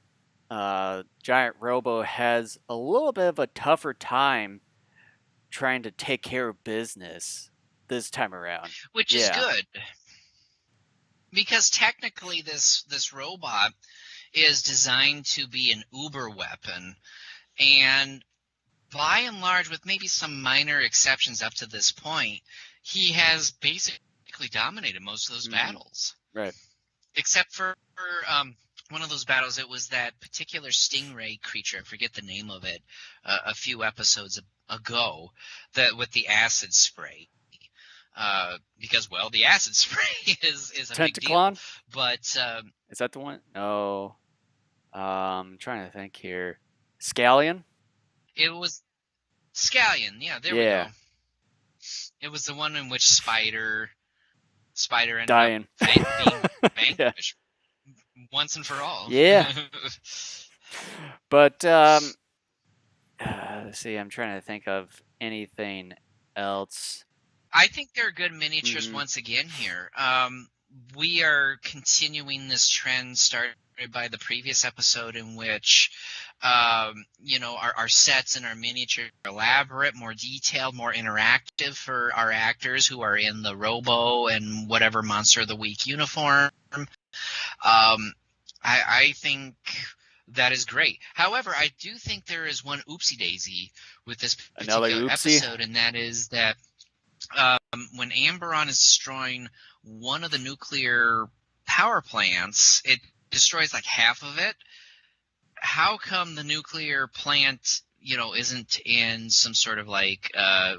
Giant Robo has a little bit of a tougher time trying to take care of business this time around. Which is Yeah. good. because technically this robot is designed to be an uber weapon, and by and large, with maybe some minor exceptions up to this point, he has basically dominated most of those battles. Right. Except for one of those battles, it was that particular stingray creature. I forget the name of it. A few episodes ago, that with the acid spray. Because the acid spray is a big deal. Tentaclon? But is that the one? No. I'm trying to think here. Scallion? it was Scallion. Yeah, there we go. It was the one in which Spider ended dying. up being vanquished once and for all. Yeah. But let's see. I'm trying to think of anything else. I think they're good miniatures once again here. We are continuing this trend started by the previous episode, in which our sets and our miniatures are elaborate, more detailed, more interactive for our actors who are in the Robo and whatever Monster of the Week uniform. I think that is great. However, I do think there is one oopsie daisy with this particular episode, and that is that when Amberon is destroying one of the nuclear power plants, it destroys like half of it. How come the nuclear plant, isn't in some sort of like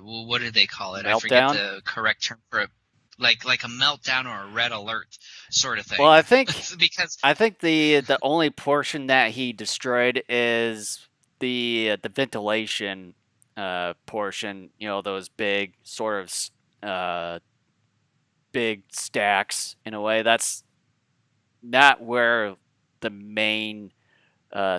what do they call it? Meltdown? I forget the correct term for it. Like a meltdown or a red alert sort of thing. Well, I think because the only portion that he destroyed is the ventilation portion. Those big sort of big stacks in a way. That's not where the main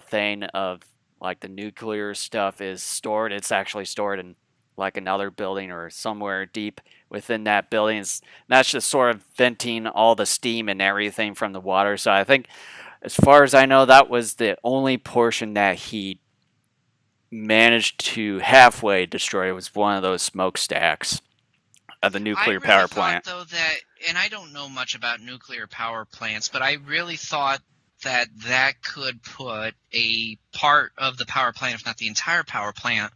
thing of like the nuclear stuff is stored. It's actually stored in like another building or somewhere deep within that building. That's just sort of venting all the steam and everything from the water. So I think, as far as I know, that was the only portion that he managed to halfway destroy. It was one of those smokestacks of the nuclear power plant. Though that, and I don't know much about nuclear power plants, but I really thought that could put a part of the power plant, if not the entire power plant,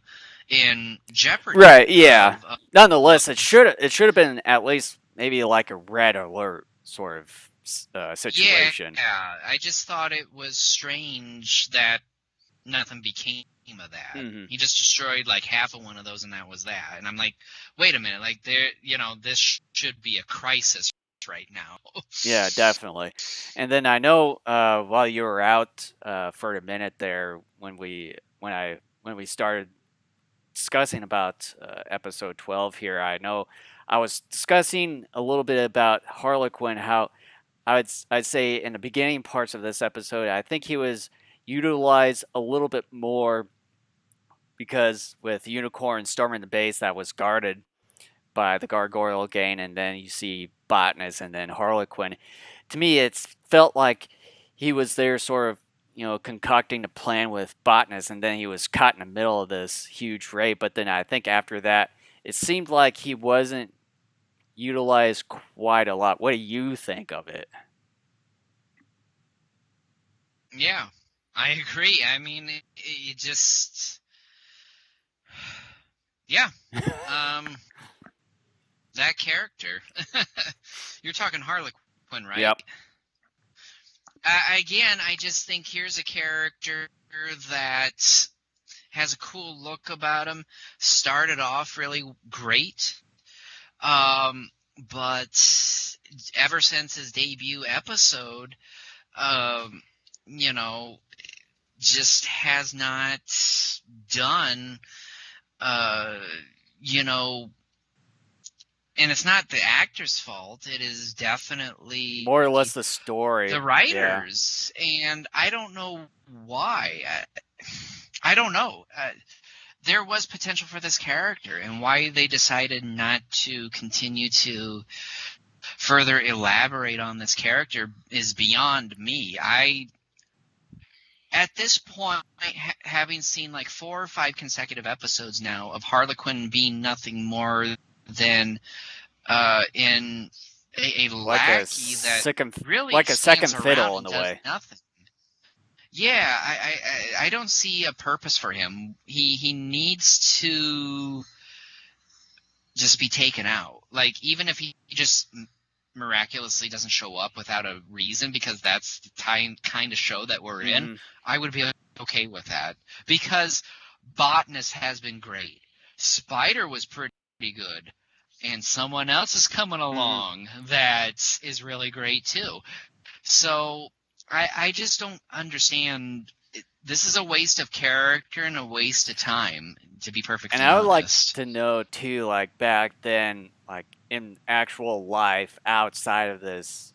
in jeopardy. Right, yeah. Nonetheless, it should have been at least maybe like a red alert sort of situation. Yeah, I just thought it was strange that nothing became of that. Mm-hmm. He just destroyed like half of one of those, and that was that. And I'm like, wait a minute, like this should be a crisis right now. Yeah, definitely. And then I know while you were out for a minute there, when we started discussing about episode 12 here, I know I was discussing a little bit about Harlequin, how I'd say in the beginning parts of this episode, I think he was utilized a little bit more, because with Unicorn storming the base that was guarded by the Gargoyle Gang, and then you see Botanist and then Harlequin. To me, it's felt like he was there sort of, concocting a plan with Botanist, and then he was caught in the middle of this huge raid. But then I think after that, it seemed like he wasn't utilized quite a lot. What do you think of it? Yeah, I agree. I mean, it just... Yeah. That character. You're talking Harlequin, right? Yep. Again, I just think here's a character that has a cool look about him. Started off really great. But ever since his debut episode, just has not done, and it's not the actor's fault. It is definitely more or less the story, the writers, and I don't know why. I don't know. There was potential for this character, and why they decided not to continue to further elaborate on this character is beyond me. At this point, having seen like 4 or 5 consecutive episodes now of Harlequin being nothing more than in a like a lackey that second, really like a second stands around fiddle in and a does way. nothing. Yeah, I don't see a purpose for him. He needs to just be taken out. Like, even if he just miraculously doesn't show up without a reason, because that's the kind of show that we're in, Mm-hmm. I would be okay with that. Because Botanist has been great. Spider was pretty good. And someone else is coming Mm-hmm. along that is really great too. So I just don't understand. This is a waste of character and a waste of time, to be And perfectly I would like honest. to know too, like back then, like in actual life, outside of this,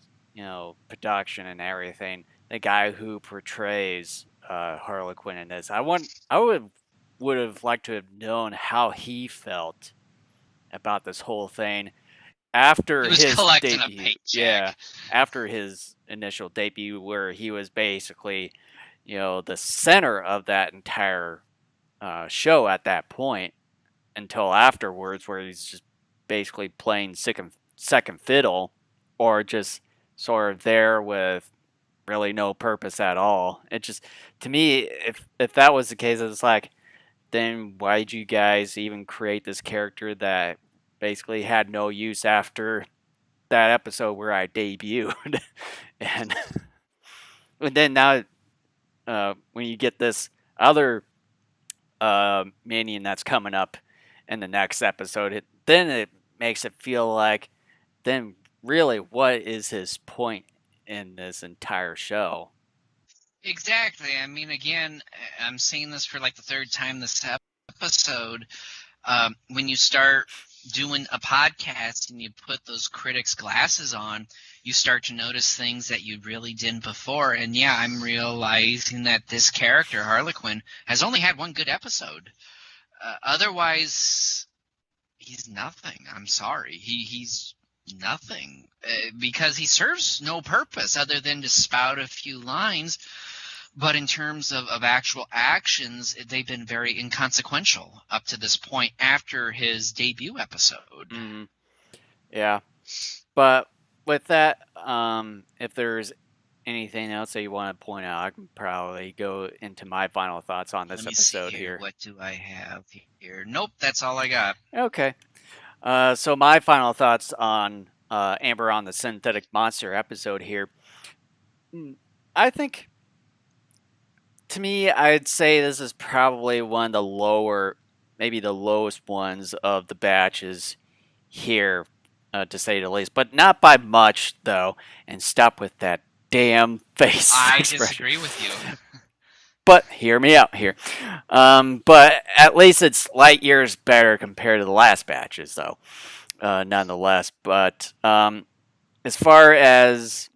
production and everything, the guy who portrays Harlequin in this, I would have liked to have known how he felt about this whole thing He after was his collecting a debut. Yeah, paycheck. after his initial debut, where he was basically, the center of that entire show at that point until afterwards, where he's just basically playing second fiddle, or just sort of there with really no purpose at all. It just, to me, if that was the case, it's like, then why did you guys even create this character that basically had no use after that episode where I debuted? and and then now, when you get this other minion that's coming up in the next episode, then it makes it feel like, then really, what is his point in this entire show? Exactly. I mean, again, I'm saying this for like the third time this episode. When you start doing a podcast and you put those critics' glasses on, you start to notice things that you really didn't before. And yeah, I'm realizing that this character, Harlequin, has only had one good episode. Otherwise, he's nothing. I'm sorry. He's nothing because he serves no purpose other than to spout a few lines. But in terms of actual actions, they've been very inconsequential up to this point after his debut episode. Hmm. Yeah, but with that, if there's anything else that you want to point out, I can probably go into my final thoughts on Let this me see episode here. here. What do I have here? Nope, that's all I got. Okay. So my final thoughts on Amber on the Synthetic Monster episode here. I think, to me, I'd say this is probably one of the lower, maybe the lowest ones of the batches here, to say the least. But not by much, though. And stop with that damn face I expression. disagree with you. But hear me out here. But at least it's light years better compared to the last batches, though, nonetheless. But as far as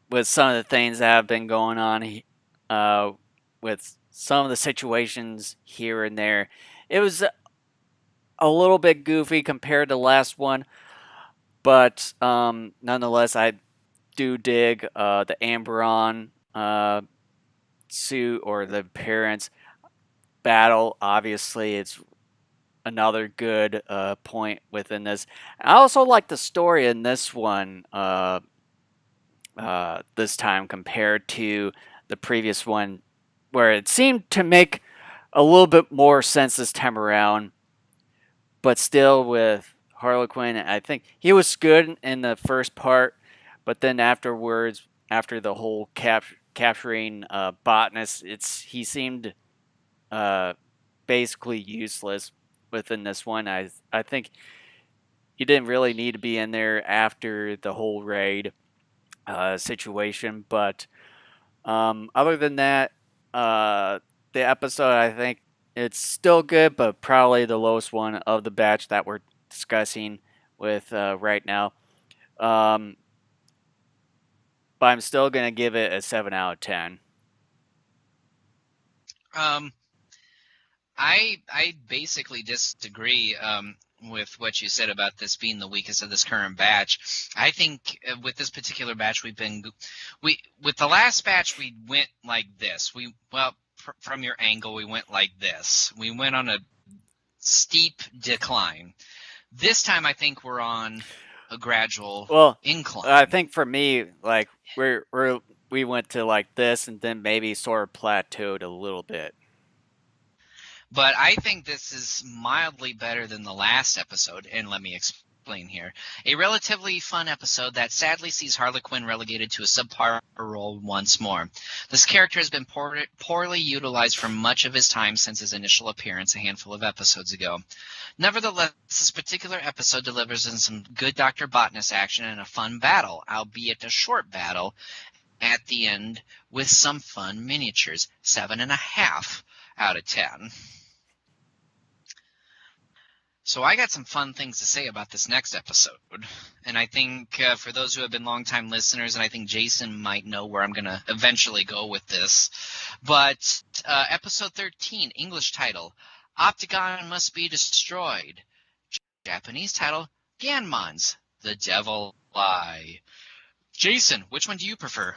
with some of the things that have been going on, uh, with some of the situations here and there, it was a little bit goofy compared to the last one. But nonetheless, I do dig the Amberon suit, or the appearance battle. Obviously, it's another good point within this. I also like the story in this one, this time, compared to the previous one, where it seemed to make a little bit more sense this time around. But still, with Harlequin, I think he was good in the first part, but then afterwards, after the whole capturing Botanist, he seemed uh, basically useless within this one. I think he didn't really need to be in there after the whole raid situation. But other than that, the episode, I think it's still good, but probably the lowest one of the batch that we're discussing with right now. Um, but I'm still gonna give it a 7 out of 10. Um, I basically disagree with what you said about this being the weakest of this current batch. I think with this particular batch, we with the last batch we went like this. From your angle, we went like this. We went on a steep decline. This time, I think we're on. a gradual Well, incline. I think for me, like we went to like this, and then maybe sort of plateaued a little bit. But I think this is mildly better than the last episode, and let me explain here. A relatively fun episode that sadly sees Harley Quinn relegated to a subpar role once more. This character has been poorly utilized for much of his time since his initial appearance a handful of episodes ago. Nevertheless, this particular episode delivers in some good Dr. Botness action and a fun battle, albeit a short battle, at the end with some fun miniatures. 7.5 out of 10. So I got some fun things to say about this next episode, and I think for those who have been longtime listeners, and I think Jason might know where I'm going to eventually go with this, but episode 13, English title, Optigon Must Be Destroyed. Japanese title, Ganmons, The Devil Eye. Jason, which one do you prefer?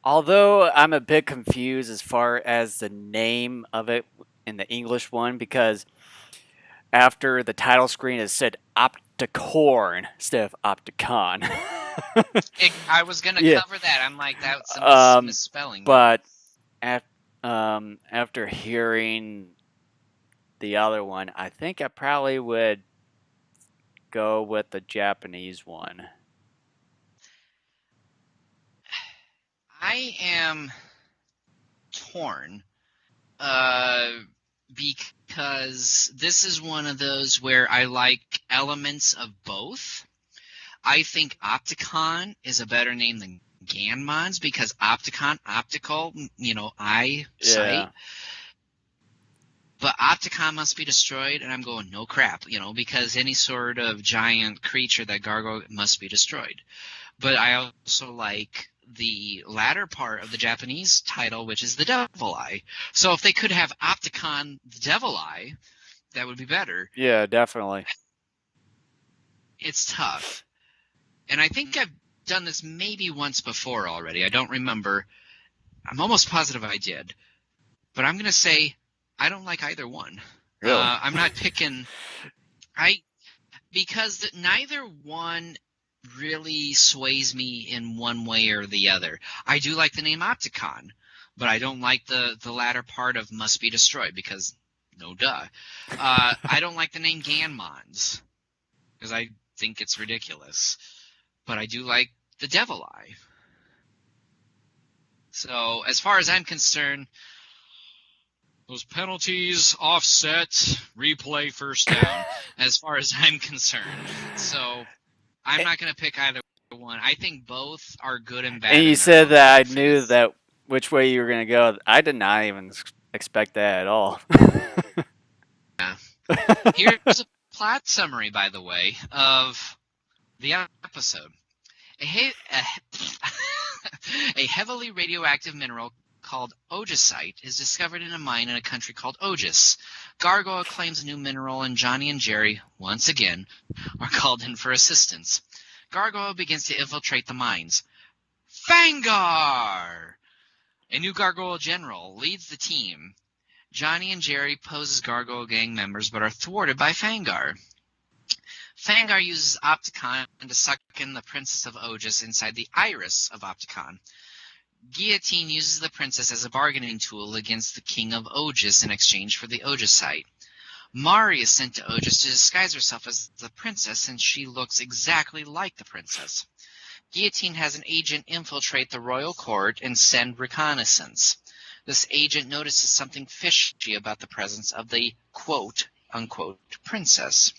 Although I'm a bit confused as far as the name of it in the English one, because after the title screen it said Opticorn instead of Opticon. I was going to Yeah. cover that. I'm like, that's a misspelling. But after hearing the other one, I think I probably would go with the Japanese one. I am torn because this is one of those where I like elements of both. I think Opticon is a better name than Ganmons because Opticon, optical, eye, sight. But Opticon must be destroyed, and I'm going, no crap, because any sort of giant creature that gargoyle must be destroyed. But I also like the latter part of the Japanese title, which is the Devil Eye. So if they could have Opticon the Devil Eye, that would be better. Yeah, definitely. It's tough. And I think I've done this maybe once before already. I don't remember. I'm almost positive I did. But I'm going to say I don't like either one. Really? I'm not picking because neither one really sways me in one way or the other. I do like the name Opticon, but I don't like the latter part of must be destroyed because no duh. I don't like the name Ganmons because I think it's ridiculous. But I do like the Devil Eye. So as far as I'm concerned, those penalties, offset, replay, first down, as far as I'm concerned. So I'm not going to pick either one. I think both are good and bad. And you said that I knew that which way you were going to go. I did not even expect that at all. Yeah. Here's a plot summary, by the way, of the episode. A heavily radioactive mineral called ogisite is discovered in a mine in a country called Ogis. Gargoyle claims a new mineral, and Johnny and Jerry, once again, are called in for assistance. Gargoyle begins to infiltrate the mines. Fangar! A new Gargoyle general leads the team. Johnny and Jerry pose as Gargoyle gang members but are thwarted by Fangar. Fangar uses Opticon to suck in the Princess of Ogis inside the iris of Opticon. Guillotine uses the princess as a bargaining tool against the king of Ogis in exchange for the Ogisite. Mari is sent to Ogis to disguise herself as the princess, and she looks exactly like the princess. Guillotine has an agent infiltrate the royal court and send reconnaissance. This agent notices something fishy about the presence of the quote-unquote princess.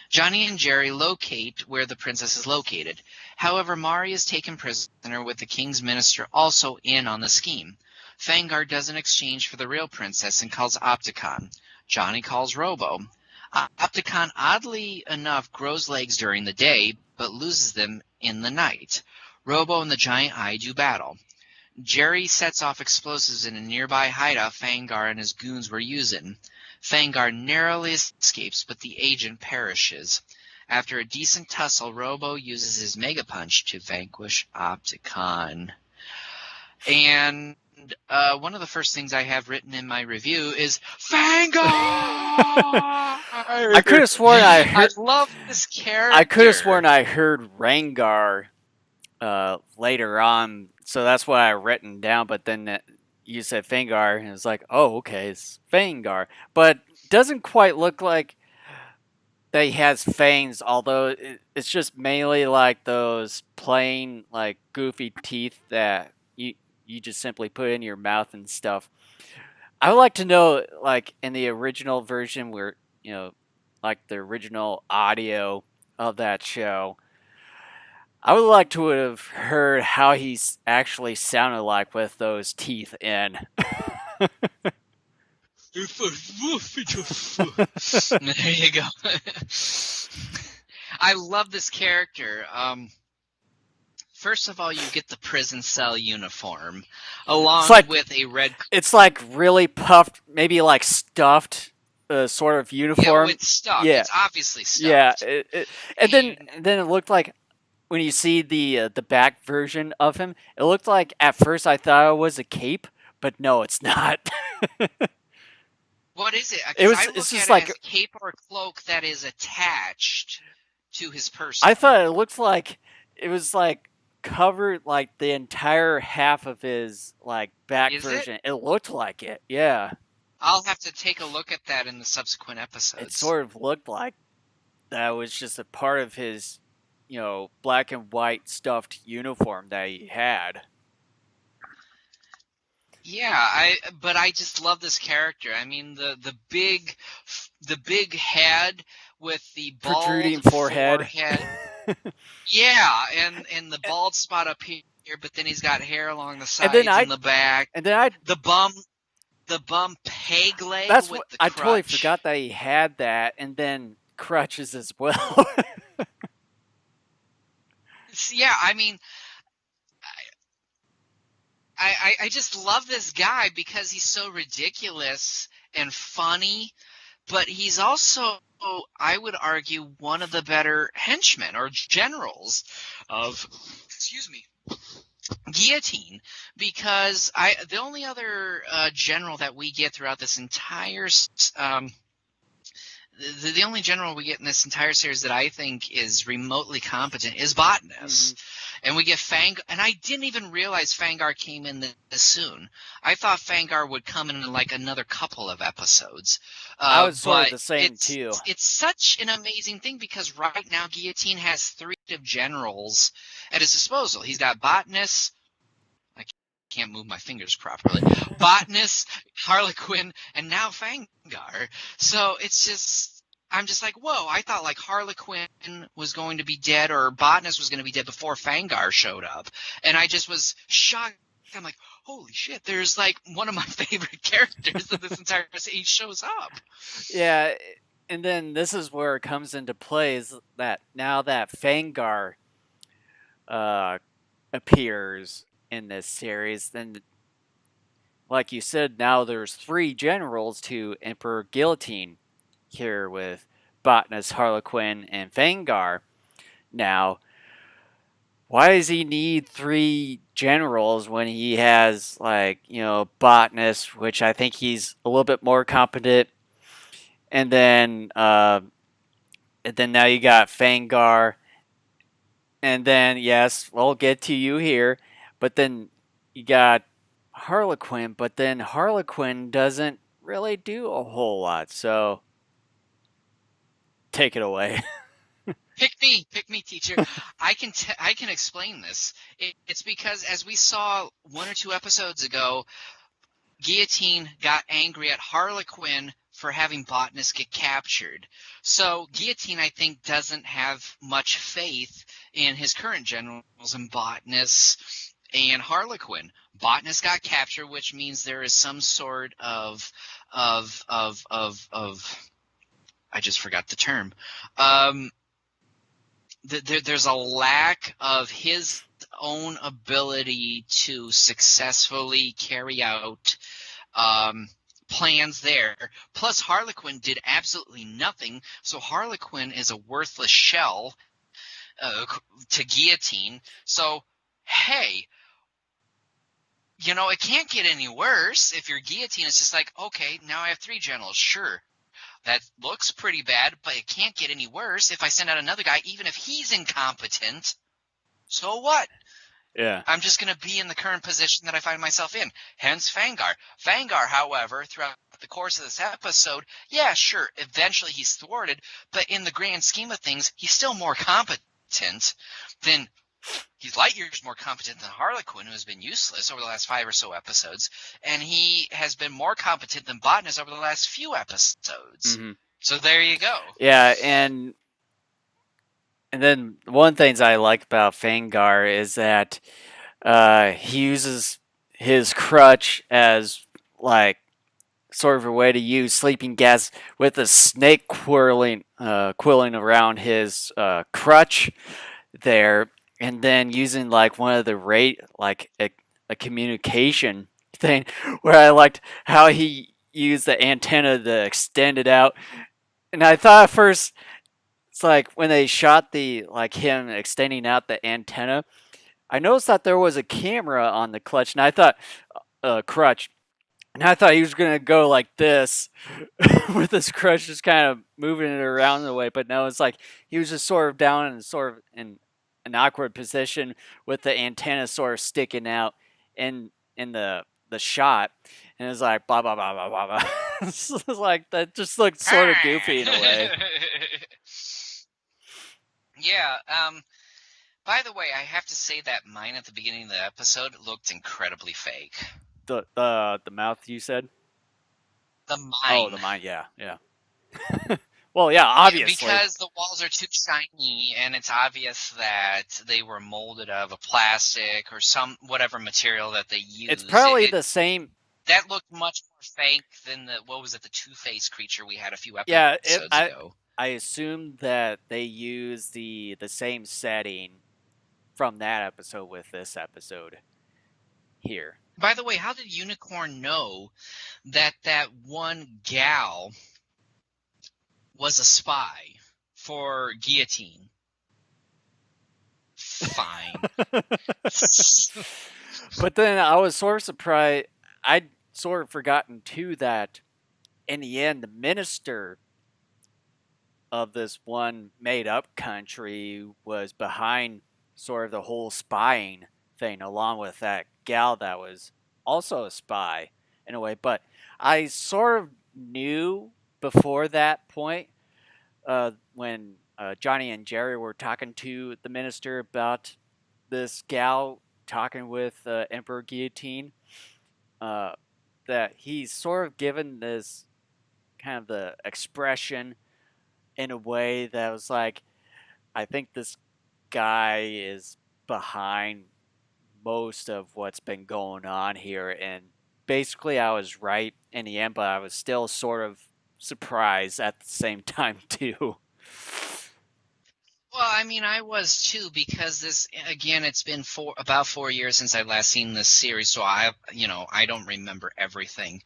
Johnny and Jerry locate where the princess is located. However, Mari is taken prisoner with the king's minister also in on the scheme. Fangar does an exchange for the real princess and calls Opticon. Johnny calls Robo. Opticon, oddly enough, grows legs during the day, but loses them in the night. Robo and the giant eye do battle. Jerry sets off explosives in a nearby hideout Fangar and his goons were using. Fangar narrowly escapes, but the agent perishes. After a decent tussle, Robo uses his Mega Punch to vanquish Opticon. And one of the first things I have written in my review is Fangar. I could have sworn I love this character. I could have sworn I heard Rangar later on, so that's what I written down. But then you said Fangar, and it's like, oh, okay, it's Fangar, but doesn't quite look like that he has fangs. Although it's just mainly like those plain, like goofy teeth that you just simply put in your mouth and stuff. I would like to know, like in the original version, where like the original audio of that show. I would like to have heard how he's actually sounded like with those teeth in. There you go. I love this character. First of all, you get the prison cell uniform, along with a red. It's like really puffed, maybe like stuffed, sort of uniform. Yeah, it's stuffed. Yeah. It's obviously stuffed. Yeah, and then it looked like when you see the back version of him, it looked like at first I thought it was a cape, but no, it's not. What is it? It's just like a cape or cloak that is attached to his person. I thought it looked like it was like covered like the entire half of his like back version. It looked like it, yeah. I'll have to take a look at that in the subsequent episodes. It sort of looked like that was just a part of his, black and white stuffed uniform that he had. Yeah, but I just love this character. I mean, the big head with the bald protruding forehead. Yeah, and the bald spot up here, but then he's got hair along the sides and the back. And then the bum peg leg. That's with what the I crutch. totally forgot that he had that, and then crutches as well. Yeah, I mean, I just love this guy because he's so ridiculous and funny, but he's also, I would argue, one of the better henchmen or generals of, Guillotine, because the only other general that we get throughout this entire the only general we get in this entire series that I think is remotely competent is Botanus. And we get Fangar, and I didn't even realize Fangar came in this soon. I thought Fangar would come in like another couple of episodes. I was sort of the same too. It's such an amazing thing because right now Guillotine has 3 generals at his disposal. He's got Botanus. I can't move my fingers properly. Botanus, Harlequin, and now Fangar. So it's just, I'm just like, whoa, I thought like Harlequin was going to be dead or Botanus was going to be dead before Fangar showed up. And I just was shocked. I'm like, holy shit, there's like one of my favorite characters of this entire series shows up. Yeah, and then this is where it comes into play is that now that Fangar appears in this series, then like you said, now there's 3 generals to Emperor Guillotine here with Botanus, Harlequin, and Fangar. Now, why does he need 3 generals when he has, like, Botanus, which I think he's a little bit more competent, and then now you got Fangar, and then, yes, we'll get to you here, but then you got Harlequin, but then Harlequin doesn't really do a whole lot, so take it away. Pick me, teacher. I can explain this. It's because as we saw 1 or 2 episodes ago, Guillotine got angry at Harlequin for having Botanus get captured. So Guillotine, I think, doesn't have much faith in his current generals in Botanus and Harlequin. Botanus got captured, which means there is some sort of I just forgot the term. There's a lack of his own ability to successfully carry out plans there. Plus, Harlequin did absolutely nothing, so Harlequin is a worthless shell to Guillotine. So, hey, it can't get any worse. If you're guillotine, it's just like, okay, now I have 3 generals. Sure, that looks pretty bad, but it can't get any worse if I send out another guy, even if he's incompetent. So what? Yeah. I'm just going to be in the current position that I find myself in. Hence Fangar. Fangar, however, throughout the course of this episode, yeah, sure, eventually he's thwarted, but in the grand scheme of things, he's still more competent than he's light years more competent than Harlequin, who has been useless over the last 5 or so episodes, and he has been more competent than Botanist over the last few episodes. Mm-hmm. So there you go. Yeah, and then one things I like about Fangar is that he uses his crutch as like sort of a way to use sleeping gas with a snake quilling around his crutch there, and then using like one of the like a communication thing where I liked how he used the antenna to extend it out, and I thought at first it's like when they shot the like him extending out the antenna, I noticed that there was a camera on the clutch, and I thought crutch, and I thought he was gonna go like this with his crutch, just kind of moving it around the way. But no, it's like he was just sort of down and sort of in an awkward position with the antenna sort of sticking out in the shot, and it's like blah blah blah blah blah blah. It's like that just looked sort of goofy in a way. Yeah. By the way, I have to say that mine at the beginning of the episode looked incredibly fake. The mouth you said? The mine. Oh, the mine. Yeah, yeah. Well, yeah, obviously. Because the walls are too shiny, and it's obvious that they were molded out of a plastic or some whatever material that they used. It's probably the same. That looked much more fake than the two-faced creature we had a few episodes ago. I assume that they use the same setting from that episode with this episode here. By the way, how did Unicorn know that one gal was a spy for Guillotine? Fine. But then I was sort of surprised. I'd sort of forgotten too that in the end, the minister of this one made-up country was behind sort of the whole spying thing, along with that gal that was also a spy in a way. But I sort of knew before that point when Johnny and Jerry were talking to the minister about this gal talking with Emperor Guillotine, that he's sort of given this kind of the expression in a way that was like, I think this guy is behind most of what's been going on here. And basically I was right in the end, but I was still sort of surprised at the same time too. Well, I mean, I was too, because this, again, it's been about 4 years since I last seen this series, so I don't remember everything.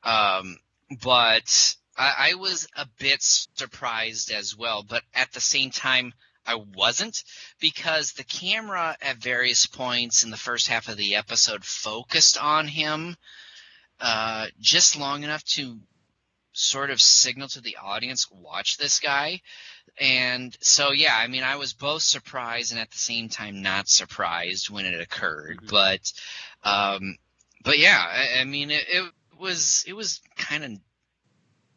But I was a bit surprised as well, but at the same time, I wasn't, because the camera at various points in the first half of the episode focused on him just long enough to sort of signal to the audience, watch this guy. And so, yeah, I mean, I was both surprised and at the same time not surprised when it occurred. Mm-hmm. But yeah, I mean, it was kind of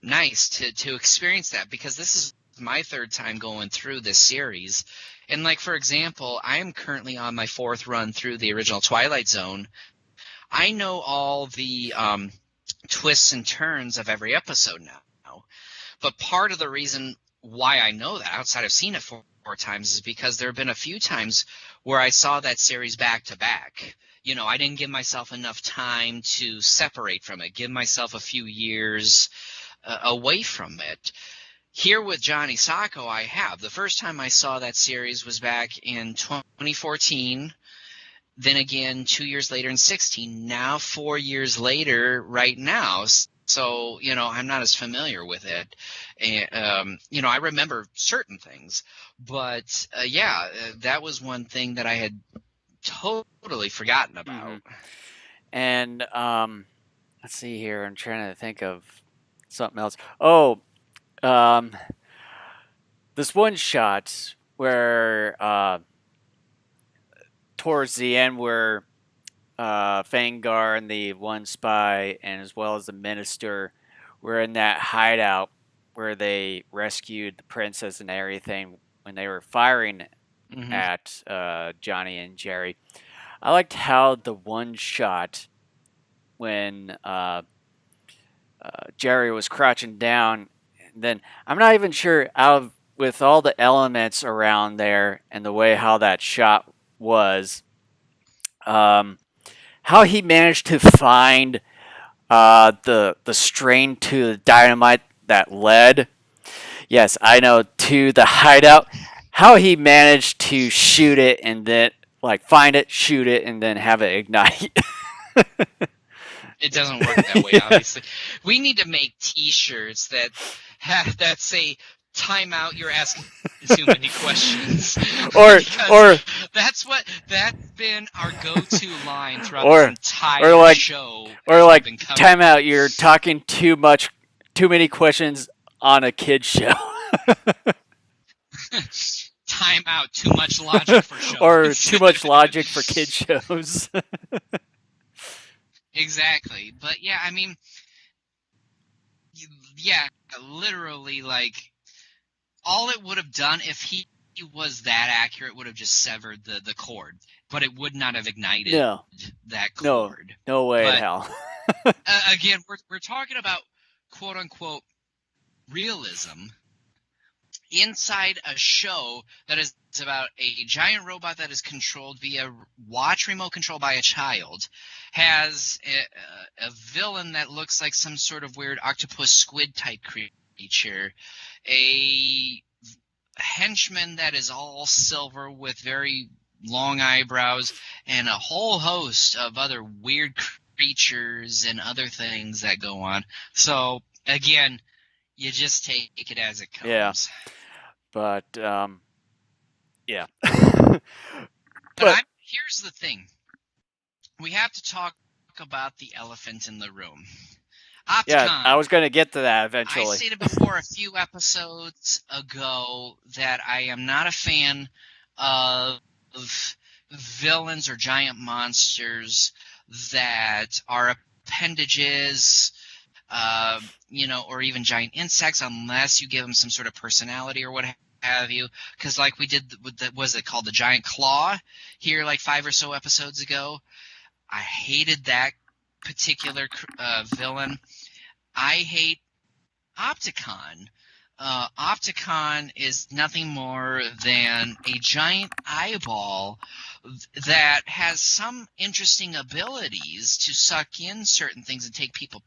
nice to experience that, because this is my third time going through this series. And like, for example, I am currently on my 4th run through the original Twilight Zone. I know all the twists and turns of every episode now. But part of the reason why I know that, outside of seeing it 4 times, is because there have been a few times where I saw that series back to back. I didn't give myself enough time to separate from it, give myself a few years away from it. Here with Johnny Sokko, I have. The first time I saw that series was back in 2014. Then again, 2 years later in 2016. Now 4 years later right now. So, I'm not as familiar with it. And, I remember certain things. But, yeah, that was one thing that I had totally forgotten about. Mm-hmm. And let's see here. I'm trying to think of something else. Oh, um, this one shot where towards the end where Fangar and the one spy, and as well as the minister, were in that hideout where they rescued the princess and everything when they were firing Mm-hmm. at Johnny and Jerry. I liked how the one shot when Jerry was crouching down, and then I'm not even sure out of with all the elements around there and the way how that shot was, um, how he managed to find the strain to the dynamite that led, yes, I know, to the hideout. How he managed to shoot it and then like find it, shoot it, and then have it ignite. It doesn't work that way, obviously. We need to make T-shirts that say "Time out! You're asking too many questions." or Because that's been our go-to line throughout this or entire like show. or As we've like been covering. time out. You're talking too much, too many questions on a kid show. Time out! Too much logic for shows. Or too much logic for kid shows. Exactly, but yeah, I mean, yeah, literally, like all it would have done if he was that accurate would have just severed the cord, but it would not have ignited No, that no, cord. no way in But hell. again, we're talking about quote unquote realism inside a show that is about a giant robot that is controlled via watch remote control by a child, has a villain that looks like some sort of weird octopus squid type creature, a henchman that is all silver with very long eyebrows, and a whole host of other weird creatures and other things that go on. So again, you just take it as it comes. Yeah, but yeah. But here's the thing. We have to talk about the elephant in the room. Opticon. Yeah, I was going to get to that I eventually. stated before a few episodes ago that I am not a fan of villains or giant monsters that are appendages, or even giant insects, unless you give them some sort of personality or what have you. Because like we did with was it called the giant claw here like 5 or so episodes ago? I hated that particular villain. I hate Opticon. Opticon is nothing more than a giant eyeball that has some interesting abilities to suck in certain things and take people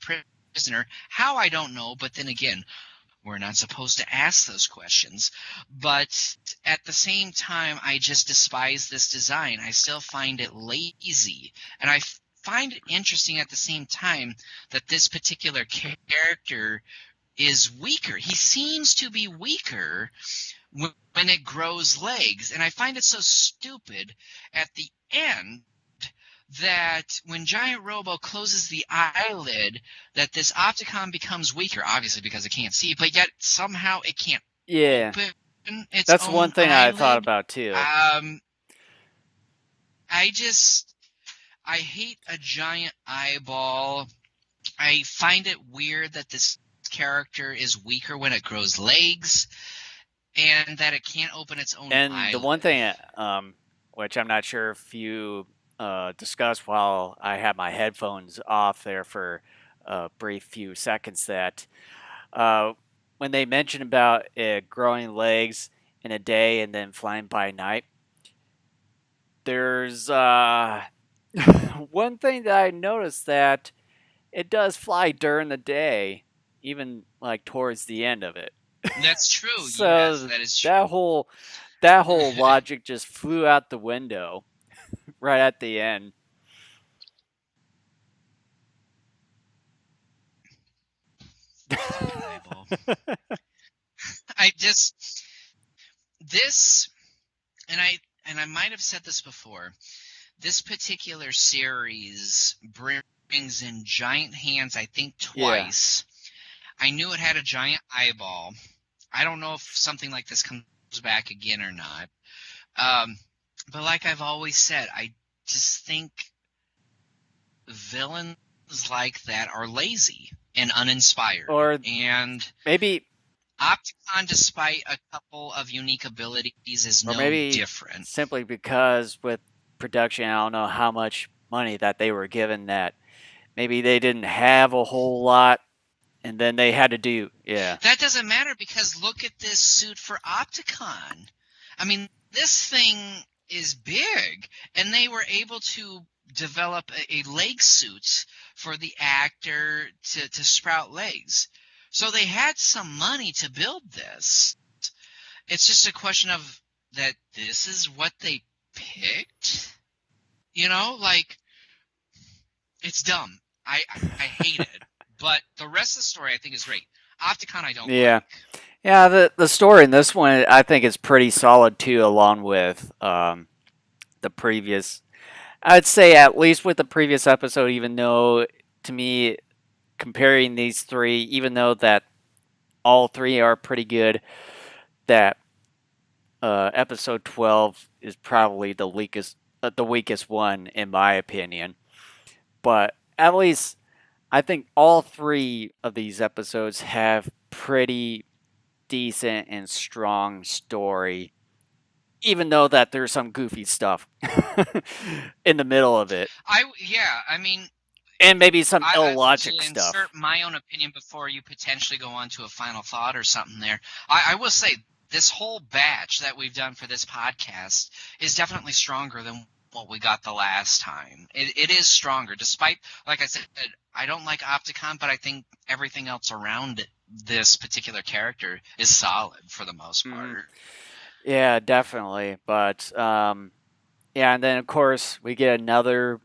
prisoner. How, I don't know, but then again, we're not supposed to ask those questions. But at the same time, I just despise this design. I still find it lazy. And I find it interesting at the same time that this particular character is weaker. He seems to be weaker when it grows legs. And I find it so stupid at the end that when Giant Robo closes the eyelid, that this Opticon becomes weaker, obviously because it can't see, but yet somehow it can't open its That's own one thing eyelid. I thought about too. I hate a giant eyeball. I find it weird that this character is weaker when it grows legs, and that it can't open its own eyelid. And the one thing, which I'm not sure if you discussed while I had my headphones off there for a brief few seconds, that when they mentioned about it growing legs in a day and then flying by night, there's one thing that I noticed that it does fly during the day, even like towards the end of it. That's true. So yes, that is true. that whole logic just flew out the window right at the end. Fucking eyeball. I just and I might have said this before. this particular series brings in giant hands, I think Yeah. twice. I knew it had a giant eyeball. I don't know if something like this comes back again or not. But like I've always said, I just think villains like that are lazy and uninspired. Or And maybe Opticon, despite a couple of unique abilities, is or no maybe different. simply because with production, I don't know how much money that they were given that maybe they didn't have a whole lot and then they had to do That doesn't matter because look at this suit for Opticon. I mean, this thing is big, and they were able to develop a leg suit for the actor to sprout legs. So they had some money to build this. It's just a question of that this is what they picked. You know, like, it's dumb. I hate it. But the rest of the story I think is great. Opticon I don't yeah. like. Yeah, the story in this one I think is pretty solid too, along with the previous. I'd say at least with the previous episode, even though to me comparing these three, even though that all three are pretty good, that episode 12 is probably the weakest one in my opinion. But at least I think all three of these episodes have pretty decent and strong story, even though that there's some goofy stuff in the middle of it, I mean, and maybe some to illogic insert stuff. my own opinion before you potentially go on to a final thought or something there, I will say this whole batch that we've done for this podcast is definitely stronger than what we got the last time. It is stronger, despite, like I said, I don't like Opticon, but I think everything else around this particular character is solid for the most Mm, part. yeah, definitely. But yeah, and then of course we get another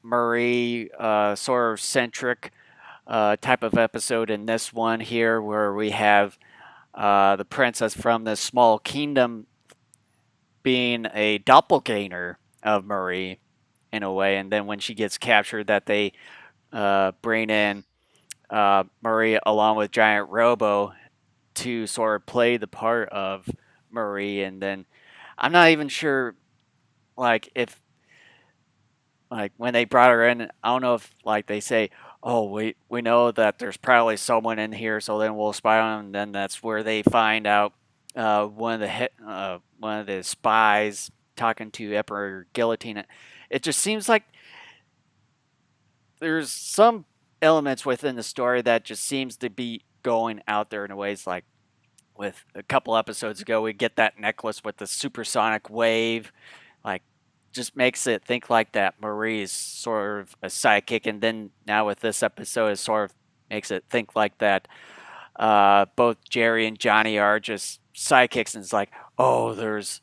Murray sort of centric type of episode in this one here, where we have the princess from this small kingdom being a doppelganger of Marie in a way, and then when she gets captured, that they bring in Marie along with Giant Robo to sort of play the part of Marie, and then I'm not even sure like if like when they brought her in, I don't know if like they say, "Oh, we know that there's probably someone in here, so then we'll spy on them." And then that's where they find out one of the spies talking to Emperor Guillotine. It just seems like there's some elements within the story that just seems to be going out there in ways like with a couple episodes ago we get that necklace with the supersonic wave, like just makes it think like that Marie is sort of a sidekick, and then now with this episode it sort of makes it think like that both Jerry and Johnny are just sidekicks, and it's like, oh, there's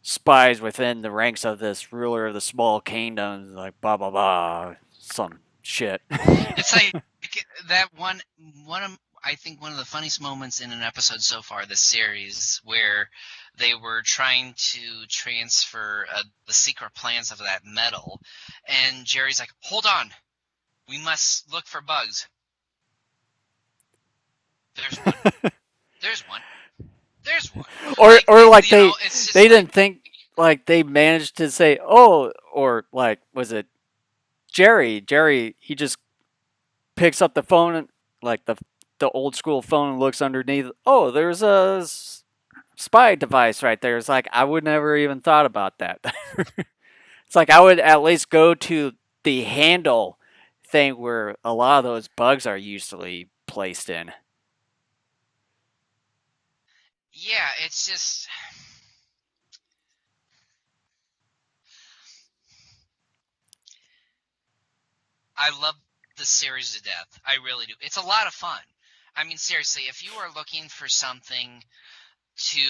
spies within the ranks of this ruler of the small kingdom, like blah blah blah, some shit. It's like that one of I think one of the funniest moments in an episode so far this series where they were trying to transfer the secret plans of that metal, and Jerry's like, "Hold on, we must look for bugs. There's one. There's one. There's one." Like Or like it's just they like, didn't think like they managed to say, oh, or like was it Jerry he just picks up the phone, like the old school phone, and looks underneath. Oh, there's a spy device right there. It's like I would never even thought about that. It's like I would at least go to the handle thing where a lot of those bugs are usually placed in. yeah, it's just I love the series to death. I really do. It's a lot of fun. I mean, seriously, if you are looking for something to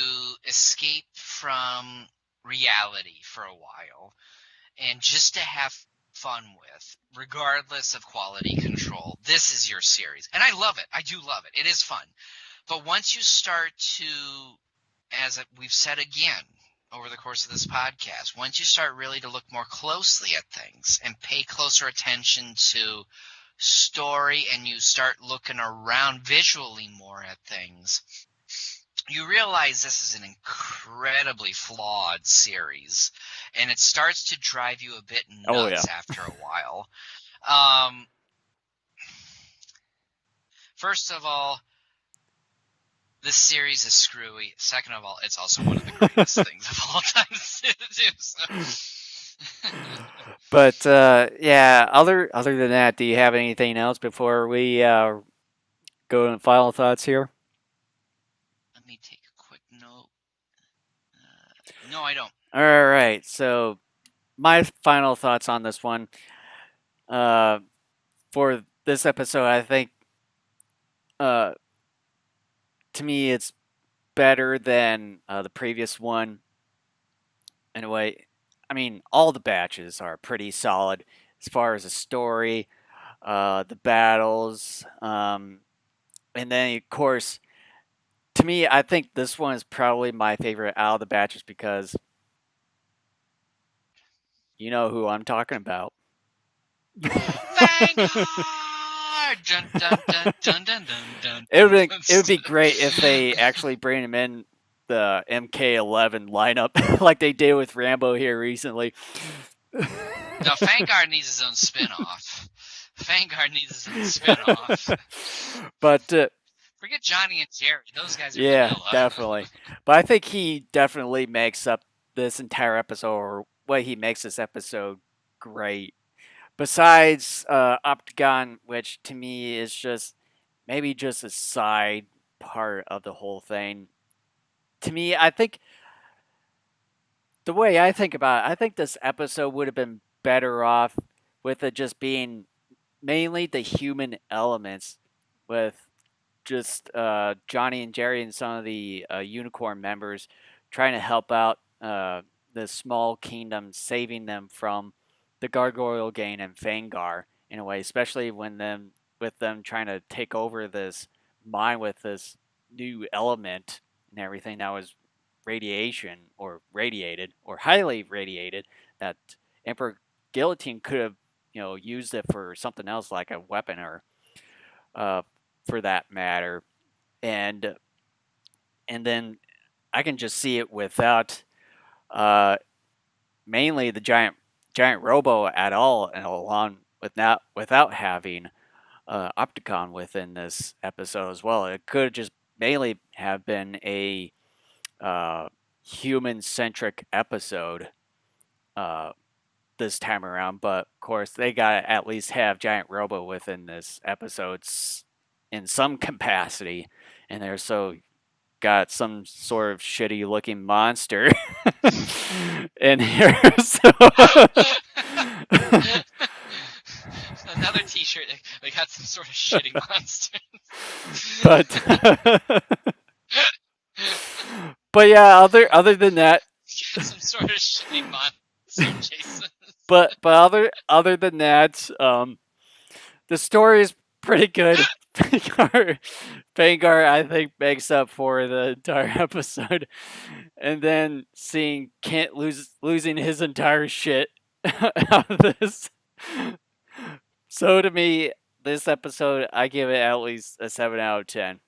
escape from reality for a while and just to have fun with, regardless of quality control, this is your series. And I love it. I do love it. It is fun. But once you start to, as we've said again, over the course of this podcast. Once you start really to look more closely at things and pay closer attention to story, and you start looking around visually more at things, you realize this is an incredibly flawed series, and it starts to drive you a bit nuts after a while. First of all, this series is screwy. Second of all, it's also one of the greatest things of all time to do. So. But yeah, other than that, do you have anything else before we go to final thoughts here? Let me take a quick note. No, I don't. All right, so my final thoughts on this one. For this episode, I think to me it's better than the previous one. In a way, I mean, all the batches are pretty solid as far as the story, the battles, and then of course, to me, I think this one is probably my favorite out of the batches because you know who I'm talking about. Dun, dun, dun, dun, dun, dun, It would be great if they actually bring him in the MK11 lineup like they did with Rambo here recently. No, Vanguard needs his own spin-off. Vanguard needs his own spin-off. But forget Johnny and Jerry; those guys are vanilla. Definitely. But I think he definitely makes up this entire episode, or what he makes this episode great. Besides Opticon, which to me is just maybe just a side part of the whole thing. To me, I think the way I think about it, I think this episode would have been better off with it just being mainly the human elements, with just Johnny and Jerry and some of the Unicorn members trying to help out the small kingdom, saving them from the Gargoyle Gang and Fangar in a way, especially with them trying to take over this mine with this new element and everything that was radiation or radiated or highly radiated, that Emperor Guillotine could have used it for something else like a weapon or for that matter, and then I can just see it without mainly the giant robo at all, and along without having Opticon within this episode as well. It could just mainly have been a human centric episode this time around, but of course they gotta at least have Giant Robo within this episode in some capacity, and they're so got some sort of shitty looking monster in here. So another T-shirt. They got some sort of shitty monster. But yeah, other than that, some sort of shitty monster, Jason. But other than that, the story is pretty good. Vanguard, I think, makes up for the entire episode, and then seeing Kent losing his entire shit out of this. So to me, this episode, I give it at least a 7 out of 10.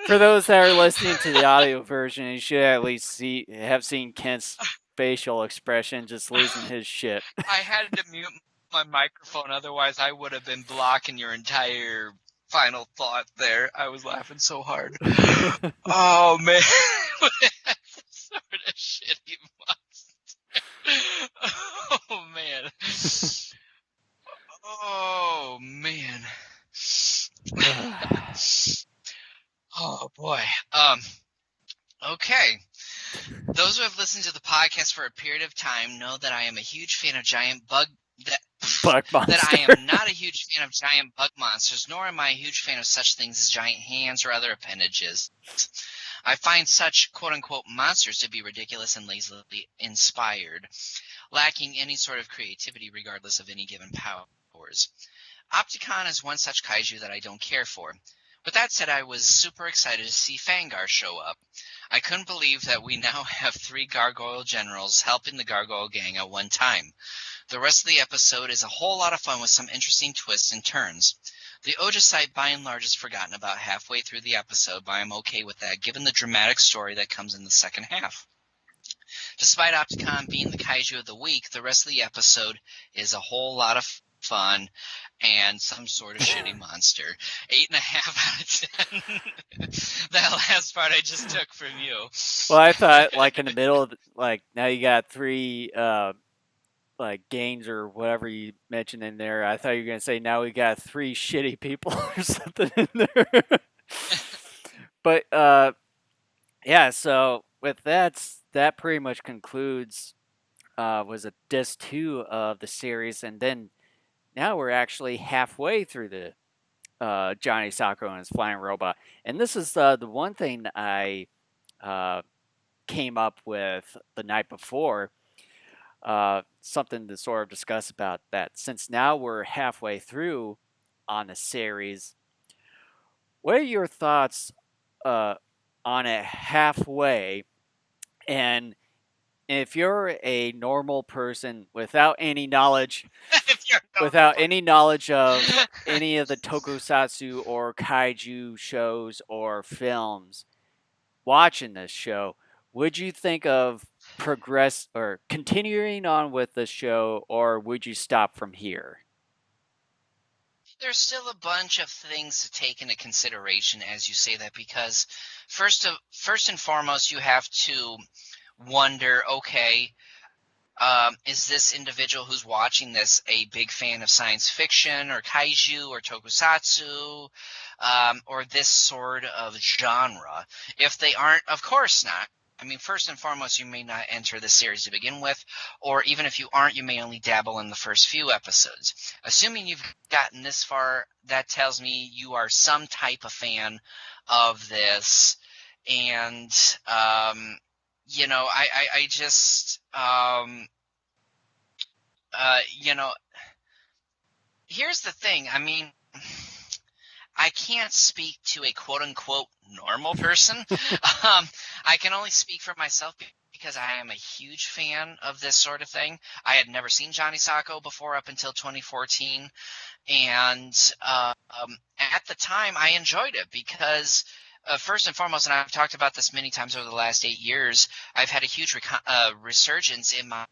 For those that are listening to the audio version, you should at least have seen Kent's facial expression just losing his shit. I had to mute my microphone, otherwise I would have been blocking your entire final thought there. I was laughing so hard. Oh, man. Sort of shitty monster. Oh, man. Oh, man. Oh, boy. Okay. Those who have listened to the podcast for a period of time know that I am a huge fan of giant bug monsters. That I am not a huge fan of giant bug monsters, nor am I a huge fan of such things as giant hands or other appendages. I find such quote-unquote monsters to be ridiculous and lazily inspired, lacking any sort of creativity regardless of any given powers. Opticon is one such kaiju that I don't care for. With that said, I was super excited to see Fangar show up. I couldn't believe that we now have 3 gargoyle generals helping the gargoyle gang at one time. The rest of the episode is a whole lot of fun with some interesting twists and turns. The Ojicite by and large is forgotten about halfway through the episode, but I'm okay with that given the dramatic story that comes in the second half. Despite Opticon being the kaiju of the week, the rest of the episode is a whole lot of fun and some sort of shitty monster. 8.5 out of 10. That last part I just took from you. Well, I thought like in the middle of like now you got 3 like gangs or whatever you mentioned in there. I thought you were gonna say now we got 3 shitty people or something in there. But yeah, so with that pretty much concludes was a disc 2 of the series, and then now we're actually halfway through the Johnny Sokko and his flying robot. And this is the one thing I came up with the night before, something to sort of discuss about that. Since now we're halfway through on the series, what are your thoughts on it halfway? And if you're a normal person without any knowledge, without any knowledge of any of the tokusatsu or kaiju shows or films, watching this show, would you think of progress or continuing on with the show, or would you stop from here? There's still a bunch of things to take into consideration as you say that, because first and foremost, you have to wonder, okay, is this individual who's watching this a big fan of science fiction or kaiju or tokusatsu, or this sort of genre? If they aren't, of course not. I mean, first and foremost, you may not enter the series to begin with, or even if you aren't, you may only dabble in the first few episodes. Assuming you've gotten this far, that tells me you are some type of fan of this, and I just here's the thing. I mean, I can't speak to a quote-unquote normal person. I can only speak for myself because I am a huge fan of this sort of thing. I had never seen Johnny Sokko before up until 2014, and at the time I enjoyed it because first and foremost, and I've talked about this many times over the last 8 years, I've had a huge resurgence in my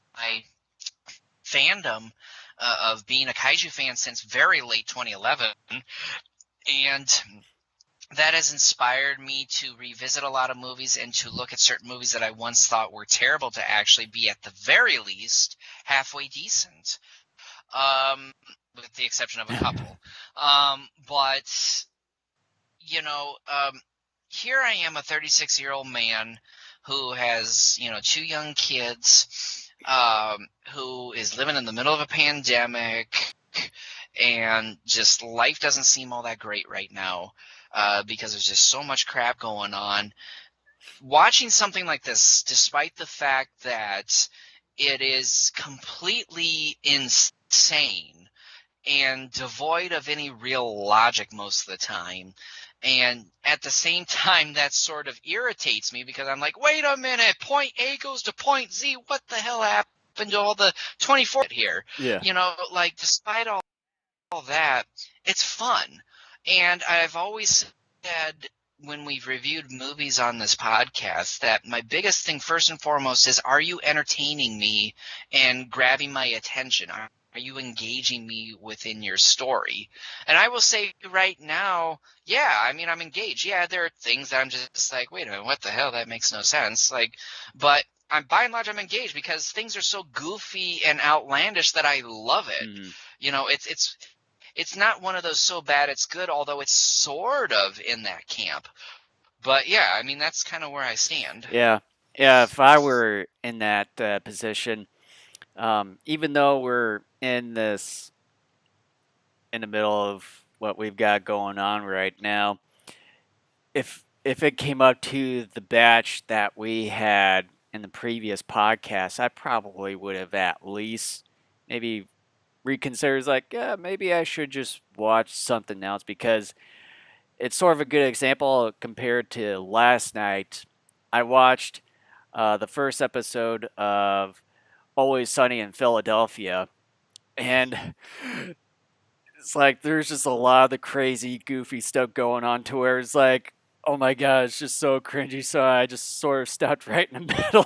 fandom of being a kaiju fan since very late 2011, and that has inspired me to revisit a lot of movies and to look at certain movies that I once thought were terrible to actually be, at the very least, halfway decent, with the exception of a couple. But, here I am, a 36-year-old man who has, 2 young kids, who is living in the middle of a pandemic, and just life doesn't seem all that great right now, because there's just so much crap going on. Watching something like this, despite the fact that it is completely insane and devoid of any real logic most of the time, and at the same time that sort of irritates me because I'm like, wait a minute, point A goes to point Z, what the hell happened to all the 24 here? Yeah. Despite all that, it's fun. And I've always said when we've reviewed movies on this podcast that my biggest thing first and foremost is, are you entertaining me and grabbing my attention? Are you engaging me within your story? And I will say right now, yeah, I mean, I'm engaged. Yeah, there are things that I'm just like, wait a minute, what the hell? That makes no sense. But by and large, I'm engaged because things are so goofy and outlandish that I love it. Mm-hmm. It's not one of those so bad it's good, although it's sort of in that camp. But yeah, I mean, that's kind of where I stand. Yeah. If I were in that position, even though we're in the middle of what we've got going on right now, if if it came up to the batch that we had in the previous podcast, I probably would have at least maybe reconsidered, like, yeah, maybe I should just watch something else, because it's sort of a good example compared to last night. I watched the first episode of Always Sunny in Philadelphia, and it's like there's just a lot of the crazy, goofy stuff going on to where it's like, oh my god, it's just so cringy. So I just sort of stopped right in the middle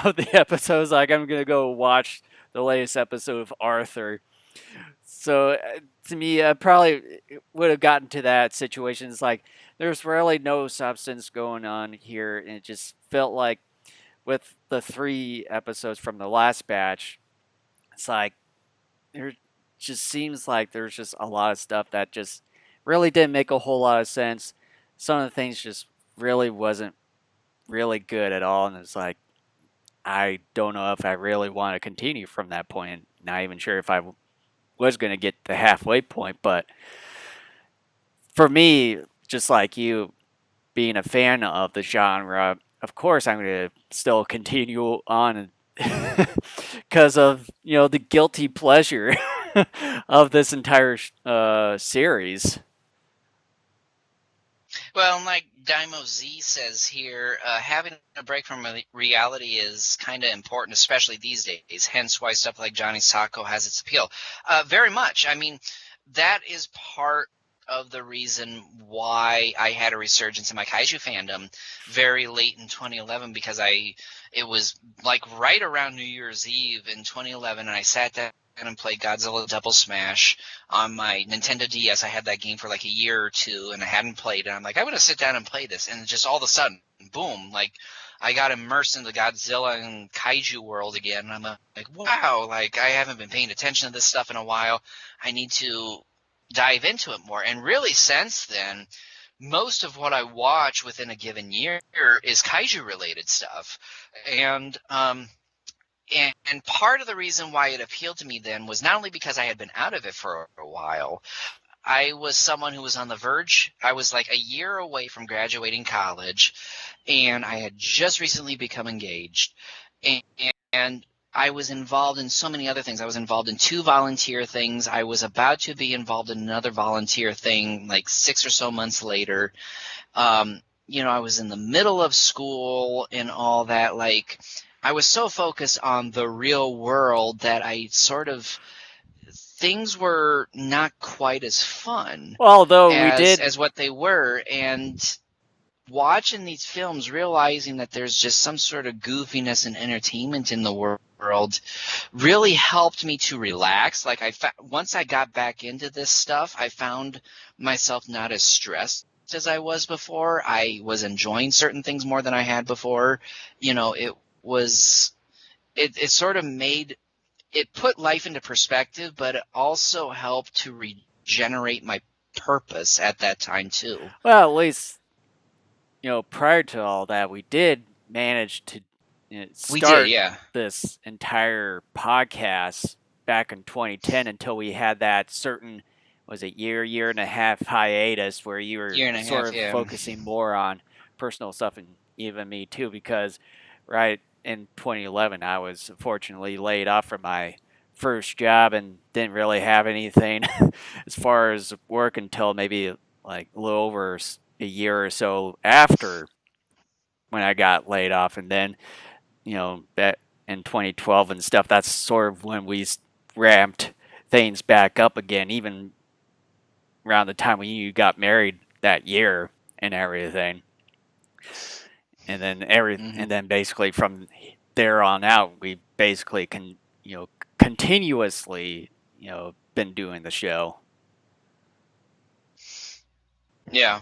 of the episodes. Like, I'm gonna go watch the latest episode of Arthur. So to me, I probably would have gotten to that situation. It's like there's really no substance going on here, and it just felt like with the 3 episodes from the last batch, it's like there just seems like there's just a lot of stuff that just really didn't make a whole lot of sense. Some of the things just really wasn't really good at all, and it's like I don't know if I really want to continue from that point. Not even sure if I was going to get the halfway point, but for me, just like you, being a fan of the genre, of course I'm going to still continue on because of the guilty pleasure of this entire series. Well, like Daimo Z says here, having a break from reality is kind of important, especially these days. Hence why stuff like Johnny Sokko has its appeal. Very much. I mean, that is part of the reason why I had a resurgence in my Kaiju fandom very late in 2011, because it was like right around New Year's Eve in 2011, and I sat down and played Godzilla Double Smash on my Nintendo DS. I had that game for like a year or two, and I hadn't played it. I'm like, I'm going to sit down and play this. And just all of a sudden, boom, like I got immersed in the Godzilla and Kaiju world again. And I'm like, wow, like I haven't been paying attention to this stuff in a while. I need to dive into it more. And really since then, most of what I watch within a given year is Kaiju related stuff. And part of the reason why it appealed to me then was not only because I had been out of it for a while. I was someone who was on the verge. I was like a year away from graduating college, and I had just recently become engaged. And I was involved in so many other things. I was involved in 2 volunteer things. I was about to be involved in another volunteer thing like 6 or so months later. I was in the middle of school and all that. Like, I was so focused on the real world that I sort of things were not quite as fun Well, although we did, as what they were, and watching these films, realizing that there's just some sort of goofiness and entertainment in the world really helped me to relax. Like once I got back into this stuff, I found myself not as stressed as I was before. I was enjoying certain things more than I had before. It sort of made it put life into perspective, but it also helped to regenerate my purpose at that time too. well, at least prior to all that, we did manage to We did, start yeah. this entire podcast back in 2010 until we had that certain, was it year and a half hiatus where you were Year and a sort half, of yeah. focusing more on personal stuff, and even me too, because right in 2011 I was unfortunately laid off from my first job and didn't really have anything as far as work until maybe like a little over a year or so after when I got laid off. And then that in 2012 and stuff, that's sort of when we ramped things back up again, even around the time when you got married that year and everything. And then and then basically from there on out, we basically continuously been doing the show. Yeah.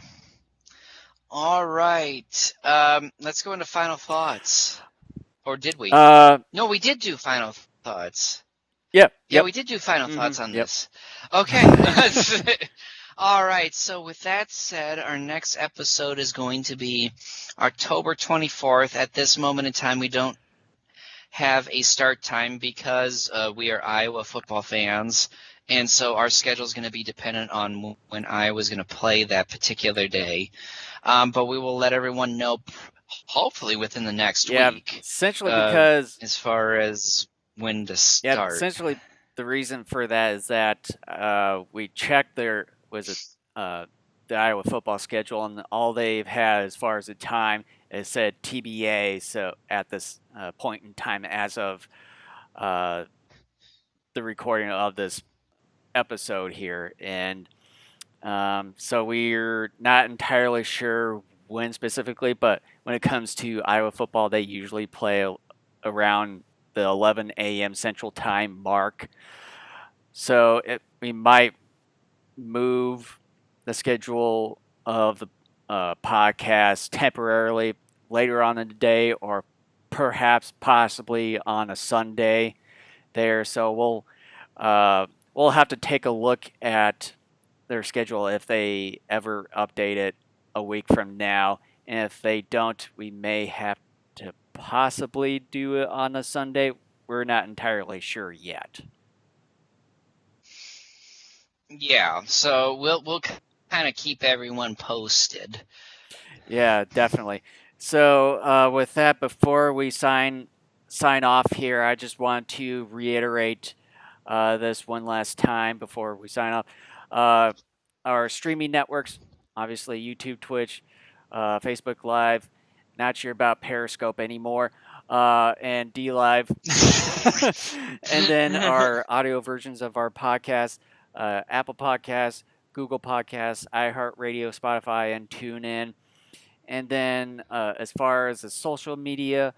All right. Let's go into final thoughts. Or did we? No, we did do final thoughts. Yep. Yeah, we did do final thoughts on this. Okay. All right. So with that said, our next episode is going to be October 24th. At this moment in time, we don't have a start time because we are Iowa football fans, and so our schedule is going to be dependent on when I was going to play that particular day. But we will let everyone know, hopefully within the next week, essentially because as far as when to start. essentially the reason for that is that we checked the Iowa football schedule, and all they've had as far as the time is said TBA. So at this point in time, as of the recording of this episode here, and so we're not entirely sure when specifically, but when it comes to Iowa football, they usually play around the 11 a.m. Central Time mark. So we might move the schedule of the podcast temporarily later on in the day, or perhaps possibly on a Sunday there. So we'll have to take a look at their schedule if they ever update it a week from now. And if they don't, we may have to possibly do it on a Sunday. We're not entirely sure yet. Yeah, so we'll kind of keep everyone posted. Yeah, definitely. So with that, before we sign off here, I just want to reiterate this one last time before we sign off. Our streaming networks, obviously YouTube, Twitch, Facebook Live. Not sure about Periscope anymore, and D Live, and then our audio versions of our podcast, Apple Podcasts, Google Podcasts, iHeartRadio, Spotify, and TuneIn. And then as far as the social media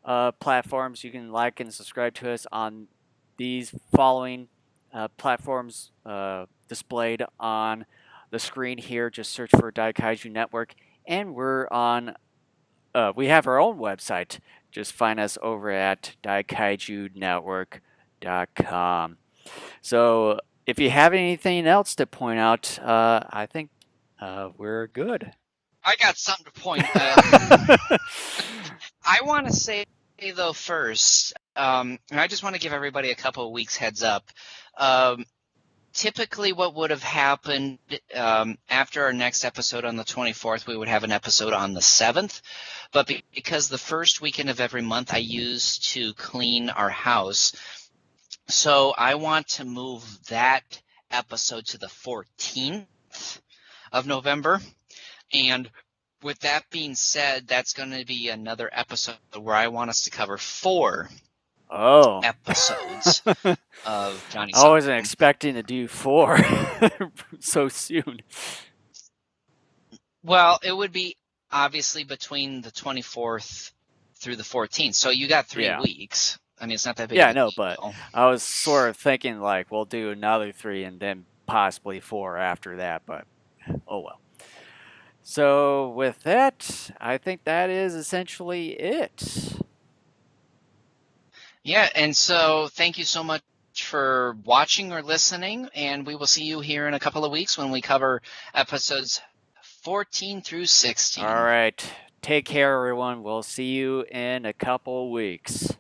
platforms, you can like and subscribe to us on these following platforms displayed on the screen here. Just search for Kaiju Network, and we're on. We have our own website. Just find us over at daikaijunetwork.com. So if you have anything else to point out, I think we're good. I got something to point out. I want to say, though, first, and I just want to give everybody a couple of weeks heads up. Typically, what would have happened after our next episode on the 24th, we would have an episode on the 7th. But because the first weekend of every month I use to clean our house, so I want to move that episode to the 14th of November. And with that being said, that's going to be another episode where I want us to cover 4 episodes of Johnny Sokko. I wasn't expecting to do 4 so soon. Well, it would be obviously between the 24th through the 14th. So you got 3 weeks. I mean, it's not that big. Yeah, I know, but I was sort of thinking like we'll do another 3 and then possibly 4 after that, but oh well. So with that, I think that is essentially it. Yeah, and so thank you so much for watching or listening, and we will see you here in a couple of weeks when we cover episodes 14 through 16. All right. Take care, everyone. We'll see you in a couple weeks.